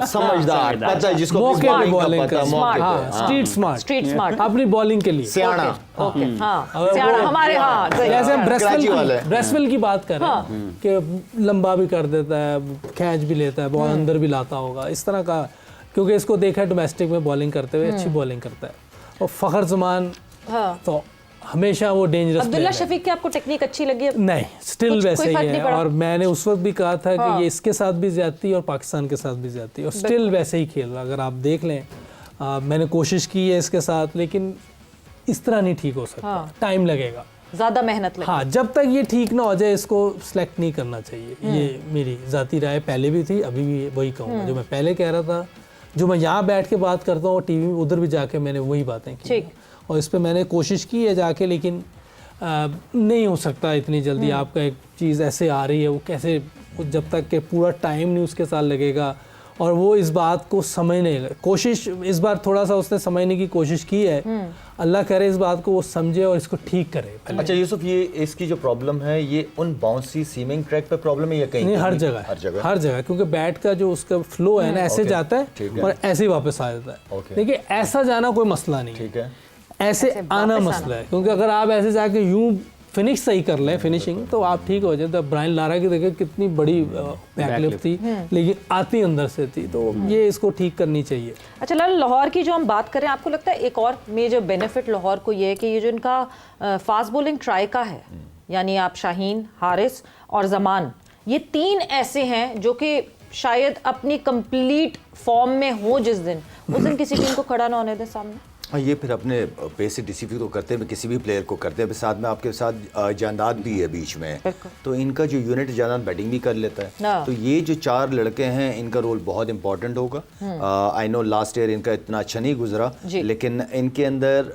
समझदार पता है जिसको मौके पे बॉलिंग पता कर, मौके हाँ, पे स्ट्रीट स्मार्ट, हाँ। अपनी बॉलिंग के लिए सियाना। ओके, हाँ, सियाना हमारे, हाँ, जैसे हम कराची वाला है। ब्रेसवेल की बात कर रहे हैं कि लंबा भी कर देता है, कैच भी लेता है, बॉल अंदर भी लाता होगा, इस तरह का, क्योंकि इसको देखा है डोमेस्टिक में बॉलिंग करते हुए, अच्छी बॉलिंग करता है। और फखर जमान तो हमेशा वो डेंजरस। अब्दुल्ला शफीक की आपको टेक्निक अच्छी लगी है? नहीं, स्टिल कोई वैसे ही फर्क नहीं है। पड़ा? और मैंने उस वक्त भी कहा था कि ये इसके साथ भी ज्यादती और पाकिस्तान के साथ भी ज्यादती, और स्टिल वैसे ही खेल रहा। अगर आप देख लें, मैंने कोशिश की है इसके साथ, लेकिन इस तरह नहीं ठीक हो सकता, टाइम लगेगा, ज्यादा मेहनत लगी। हाँ, जब तक ये ठीक ना हो जाए इसको सिलेक्ट नहीं करना चाहिए। ये मेरी ज़ाती राय पहले भी थी, अभी भी वही कहूँगा। जो मैं पहले कह रहा था, जो मैं यहाँ बैठ के बात करता हूँ, टीवी में उधर भी जाके मैंने वही बातें की, और इस पर मैंने कोशिश की है जाके, लेकिन नहीं हो सकता इतनी जल्दी। आपका एक चीज़ ऐसे आ रही है, वो कैसे, जब तक के पूरा टाइम नहीं उसके साथ लगेगा, और वो इस बात को समझने कोशिश, इस बार थोड़ा सा उसने समझने की कोशिश की है। अल्लाह करे इस बात को वो समझे और इसको ठीक करे पहले। अच्छा यूसुफ, ये इसकी जो प्रॉब्लम है, ये उन बाउंसी सीमिंग ट्रैक पे प्रॉब्लम है या कहीं? नहीं, हर जगह, क्योंकि बैट का जो उसका फ्लो है ना, ऐसे जाता है और ऐसे ही वापस आ जाता है। देखिए, ऐसा जाना कोई मसला नहीं, ठीक है, ऐसे आना मसला है, क्योंकि अगर आप ऐसे जाके यूं फिनिश सही कर लें, फिनिशिंग, तो आप ठीक हो जाए। तो ब्रायन लारा की देखिए कितनी बड़ी बैकलिफ्ट थी, लेकिन आती अंदर से थी, तो ये इसको ठीक करनी चाहिए। अच्छा लाल, लाहौर की जो हम बात करें, आपको लगता है एक और मेजर बेनिफिट लाहौर को ये है कि ये जो इनका फास्ट बॉलिंग ट्राइका है, यानी आप शाहीन, हारिस और जमान, ये 3 ऐसे हैं जो कि शायद अपनी कंप्लीट फॉर्म में हो जिस दिन, उस दिन किसी टीम को खड़ा ना होने दें सामने। ये फिर अपने पेस से डिसीफी तो करते हैं, किसी भी प्लेयर को करते हैं। साथ में आपके साथ जानदाद भी है बीच में, तो इनका जो यूनिट जानदाद बैटिंग भी कर लेता है। तो ये जो 4 लड़के हैं, इनका रोल बहुत इंपॉर्टेंट होगा। आई नो लास्ट ईयर इनका इतना अच्छा नहीं गुजरा, लेकिन इनके अंदर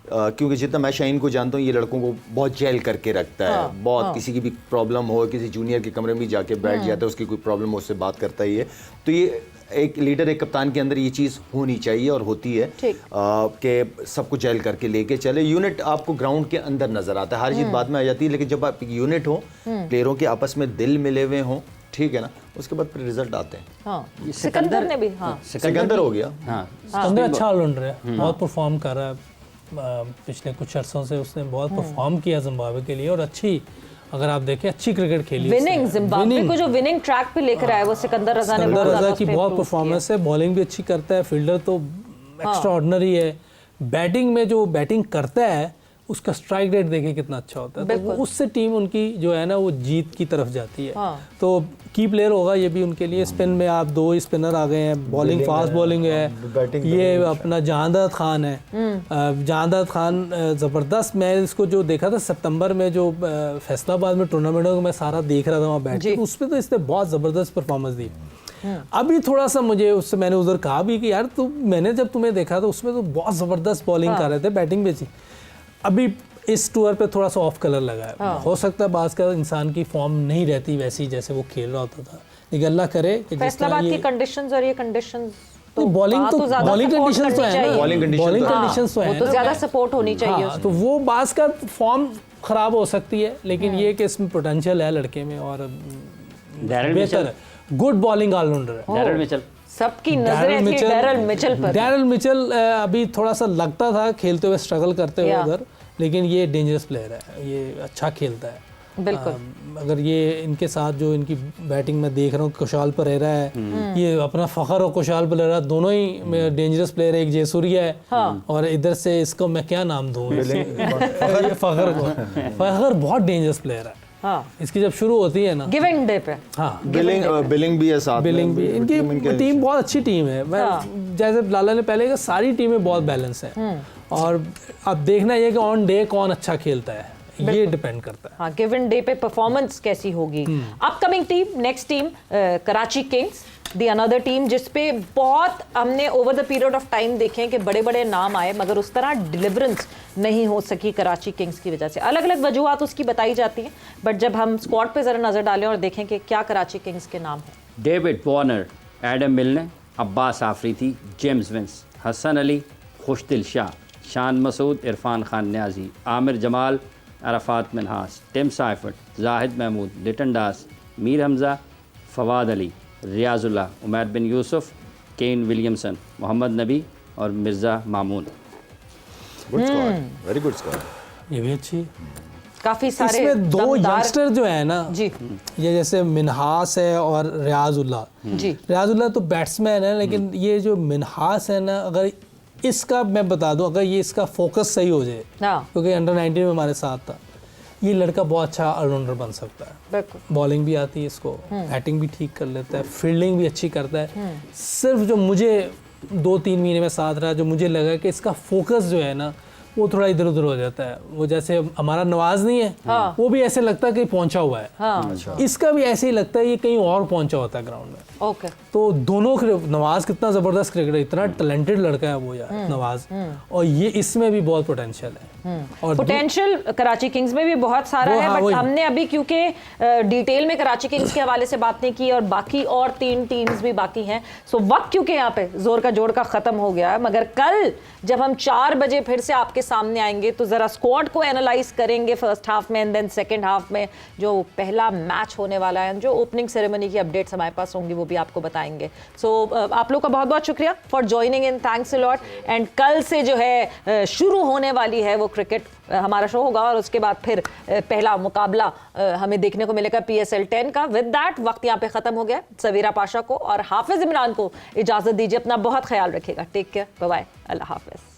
क्योंकि जितना मैं शाहीन को जानता हूँ, ये लड़कों को बहुत जेल करके रखता है। बहुत किसी की भी प्रॉब्लम हो, किसी जूनियर के कमरे में जाके बैठ जाता है, उसकी कोई प्रॉब्लम हो, उससे बात करता ही है। तो ये एक लीडर, एक कप्तान के अंदर ये चीज़ होनी चाहिए और होती है कि सबको जेल करके लेके चले। यूनिट आपको ग्राउंड के अंदर नजर आता है, हर चीज़ बाद में आ जाती है, लेकिन जब आप यूनिट हो, प्लेयरों के आपस में दिल मिले हुए हों, ठीक है ना, उसके बाद फिर रिजल्ट आते हैं। सिकंदर ने भी, सिकंदर हो गया, सिकंदर अच्छा ऑलराउंडर है, बहुत परफॉर्म कर रहा है। पिछले कुछ अरसों से उसने बहुत परफॉर्म किया जिम्बाब्वे के लिए, और अच्छी, अगर आप देखें, अच्छी क्रिकेट खेली। विनिंग जिम्बाब्वे को जो विनिंग ट्रैक पे लेकर आया वो सिकंदर रजा ने, सिकंदर रजा की बहुत परफॉर्मेंस है, बॉलिंग भी अच्छी करता है, फील्डर तो एक्स्ट्रा ऑर्डिनरी है। बैटिंग में जो बैटिंग करता है, उसका स्ट्राइक रेट देखिए कितना अच्छा होता है, तो उससे टीम उनकी जो है ना, वो जीत की तरफ जाती है। तो की प्लेयर होगा ये भी उनके लिए। स्पिन में आप 2 ही स्पिनर आ गए हैं, बॉलिंग फास्ट बॉलिंग है, ये अपना जहांदाद खान है। जहांदाद खान ज़बरदस्त, मैं इसको जो देखा था सितंबर में, जो फैसलाबाद में टूर्नामेंट में मैं सारा देख रहा था वहाँ बैठ के, उसमें तो इसने बहुत ज़बरदस्त परफॉर्मेंस दी। अभी थोड़ा सा मुझे उससे, मैंने उधर कहा भी कि यार मैंने जब तुम्हें देखा तो उसमें तो बहुत ज़बरदस्त बॉलिंग कर रहे थे, बैटिंग भी थी। अभी इस टूर पे थोड़ा सा ऑफ कलर लगा है। हो सकता है बाज़ का इंसान की फॉर्म नहीं रहती वैसी जैसे वो खेल रहा होता था, लेकिन अल्लाह करे कि फैसलाबाद की कंडीशंस और ये कंडीशंस तो बॉलिंग कंडीशंस तो है ना, बॉलिंग कंडीशंस तो है, तो ज़्यादा सपोर्ट होनी चाहिए। तो वो बाज़ का फॉर्म खराब हो सकती है, लेकिन ये कि इसमें पोटेंशियल है लड़के में, और बेहतर है, गुड बॉलिंग ऑलराउंडर है डैरेल मिचेल। सबकी नजरें थी डैरेल मिचेल पर। डैरेल मिचेल अभी थोड़ा सा लगता था खेलते हुए, स्ट्रगल करते हुए उधर, लेकिन ये डेंजरस प्लेयर है, ये अच्छा खेलता है बिल्कुल। अगर ये इनके साथ जो इनकी बैटिंग में देख रहा हूँ, कुशाल परेरा है, ये अपना फ़खर और कुशाल परेरा दोनों ही डेंजरस प्लेयर है। एक जयसूर्या है, और इधर से इसको मैं क्या नाम दूँ, फ़खर को, फ़खर बहुत डेंजरस प्लेयर है। इसकी जब शुरू होती है ना गिविंग डे पे, बिलिंग भी है साथ में, बिलिंग भी, इनकी टीम बहुत अच्छी टीम है। मैं जैसे लाला ने पहले कहा, सारी टीमें बहुत बैलेंस है, और अब देखना ये कि ऑन डे कौन अच्छा खेलता है। ये डिपेंड करता है। हाँ, गिवन डे पे परफॉर्मेंस कैसी होगी। Upcoming team, next team Karachi Kings, the another team जिसपे बहुत हमने over the period of time देखे हैं कि बड़े बड़े नाम आए मगर उस तरह डिलीवरेंस नहीं हो सकी कराची किंग्स की वजह से। अलग अलग वजूहत उसकी बताई जाती हैं, बट जब हम स्क्वाड पे ज़रा नज़र डालें और देखें कि क्या कराची किंग्स के नाम हैं। डेविड वार्नर, एडम मिलने, अब्बास आफरीदी, जेम्स विंस, हसन अली, खुशदिल शाह, शान मसूद, इरफान खान न्याजी, आमिर जमाल, अरफात मिनहास, टिम साइफर्ट, जाहिद महमूद, लिटन दास, मीर हमज़ा, फवाद अली, रियाजुल्लाह, उमैर बिन यूसुफ, केन विलियमसन, मोहम्मद नबी और Mirza Mamun. Good squad, very good squad. ये भी अच्छी, काफ़ी सारे इसमें दो यंगस्टर जो है ना जी, ये जैसे मिनहास है और रियाजुल्लाह जी, रियाजुल्लाह तो बैट्समैन है, लेकिन ये जो मिनहास है ना, अगर इसका मैं बता दूं, अगर ये इसका फोकस सही हो जाए, हाँ, क्योंकि अंडर 19 में हमारे साथ था, ये लड़का बहुत अच्छा ऑलराउंडर बन सकता है। बिल्कुल, बॉलिंग भी आती है इसको, बैटिंग भी ठीक कर लेता है, फील्डिंग भी अच्छी करता है। सिर्फ जो मुझे 2-3 महीने में साथ रहा, जो मुझे लगा कि इसका फोकस जो है ना वो थोड़ा इधर उधर हो जाता है। वो जैसे हमारा नवाज नहीं है, हाँ, वो भी ऐसे लगता है कि पहुंचा हुआ है, हाँ, इसका भी ऐसे ही लगता है ये कहीं और पहुंचा होता है ग्राउंड में। ओके, तो दोनों नवाज कितना ज़बरदस्त क्रिकेटर, इतना टैलेंटेड लड़का है वो यार नवाज, और ये इसमें भी बहुत पोटेंशियल है। और पोटेंशियल कराची किंग्स में भी बहुत सारा वो, है, हाँ, बट वही। हमने अभी क्योंकि डिटेल में कराची किंग्स के हवाले से बात नहीं की और बाकी और 3 टीम्स भी बाकी हैं, सो वक्त क्योंकि यहाँ पे जोर का जोड़ का ख़त्म हो गया है, मगर कल जब हम 4 बजे फिर से आपके सामने आएंगे तो ज़रा स्क्वाड को एनालाइज करेंगे फर्स्ट हाफ में एंड देन सेकेंड हाफ में जो पहला मैच होने वाला है, जो ओपनिंग सेरेमनी की अपडेट्स हमारे पास होंगी वो भी आपको बताएंगे। सो आप लोग का बहुत बहुत शुक्रिया for joining in, thanks a lot. And कल से जो है शुरू होने वाली है वो क्रिकेट, हमारा शो होगा और उसके बाद फिर पहला मुकाबला हमें देखने को मिलेगा PSL 10 का। विद दैट वक्त यहाँ पे ख़त्म हो गया। सवीरा पाशा को और हाफिज़ इमरान को इजाज़त दीजिए, अपना बहुत ख्याल रखिएगा। टेक केयर, बाय बाय, अल्लाह हाफिज़।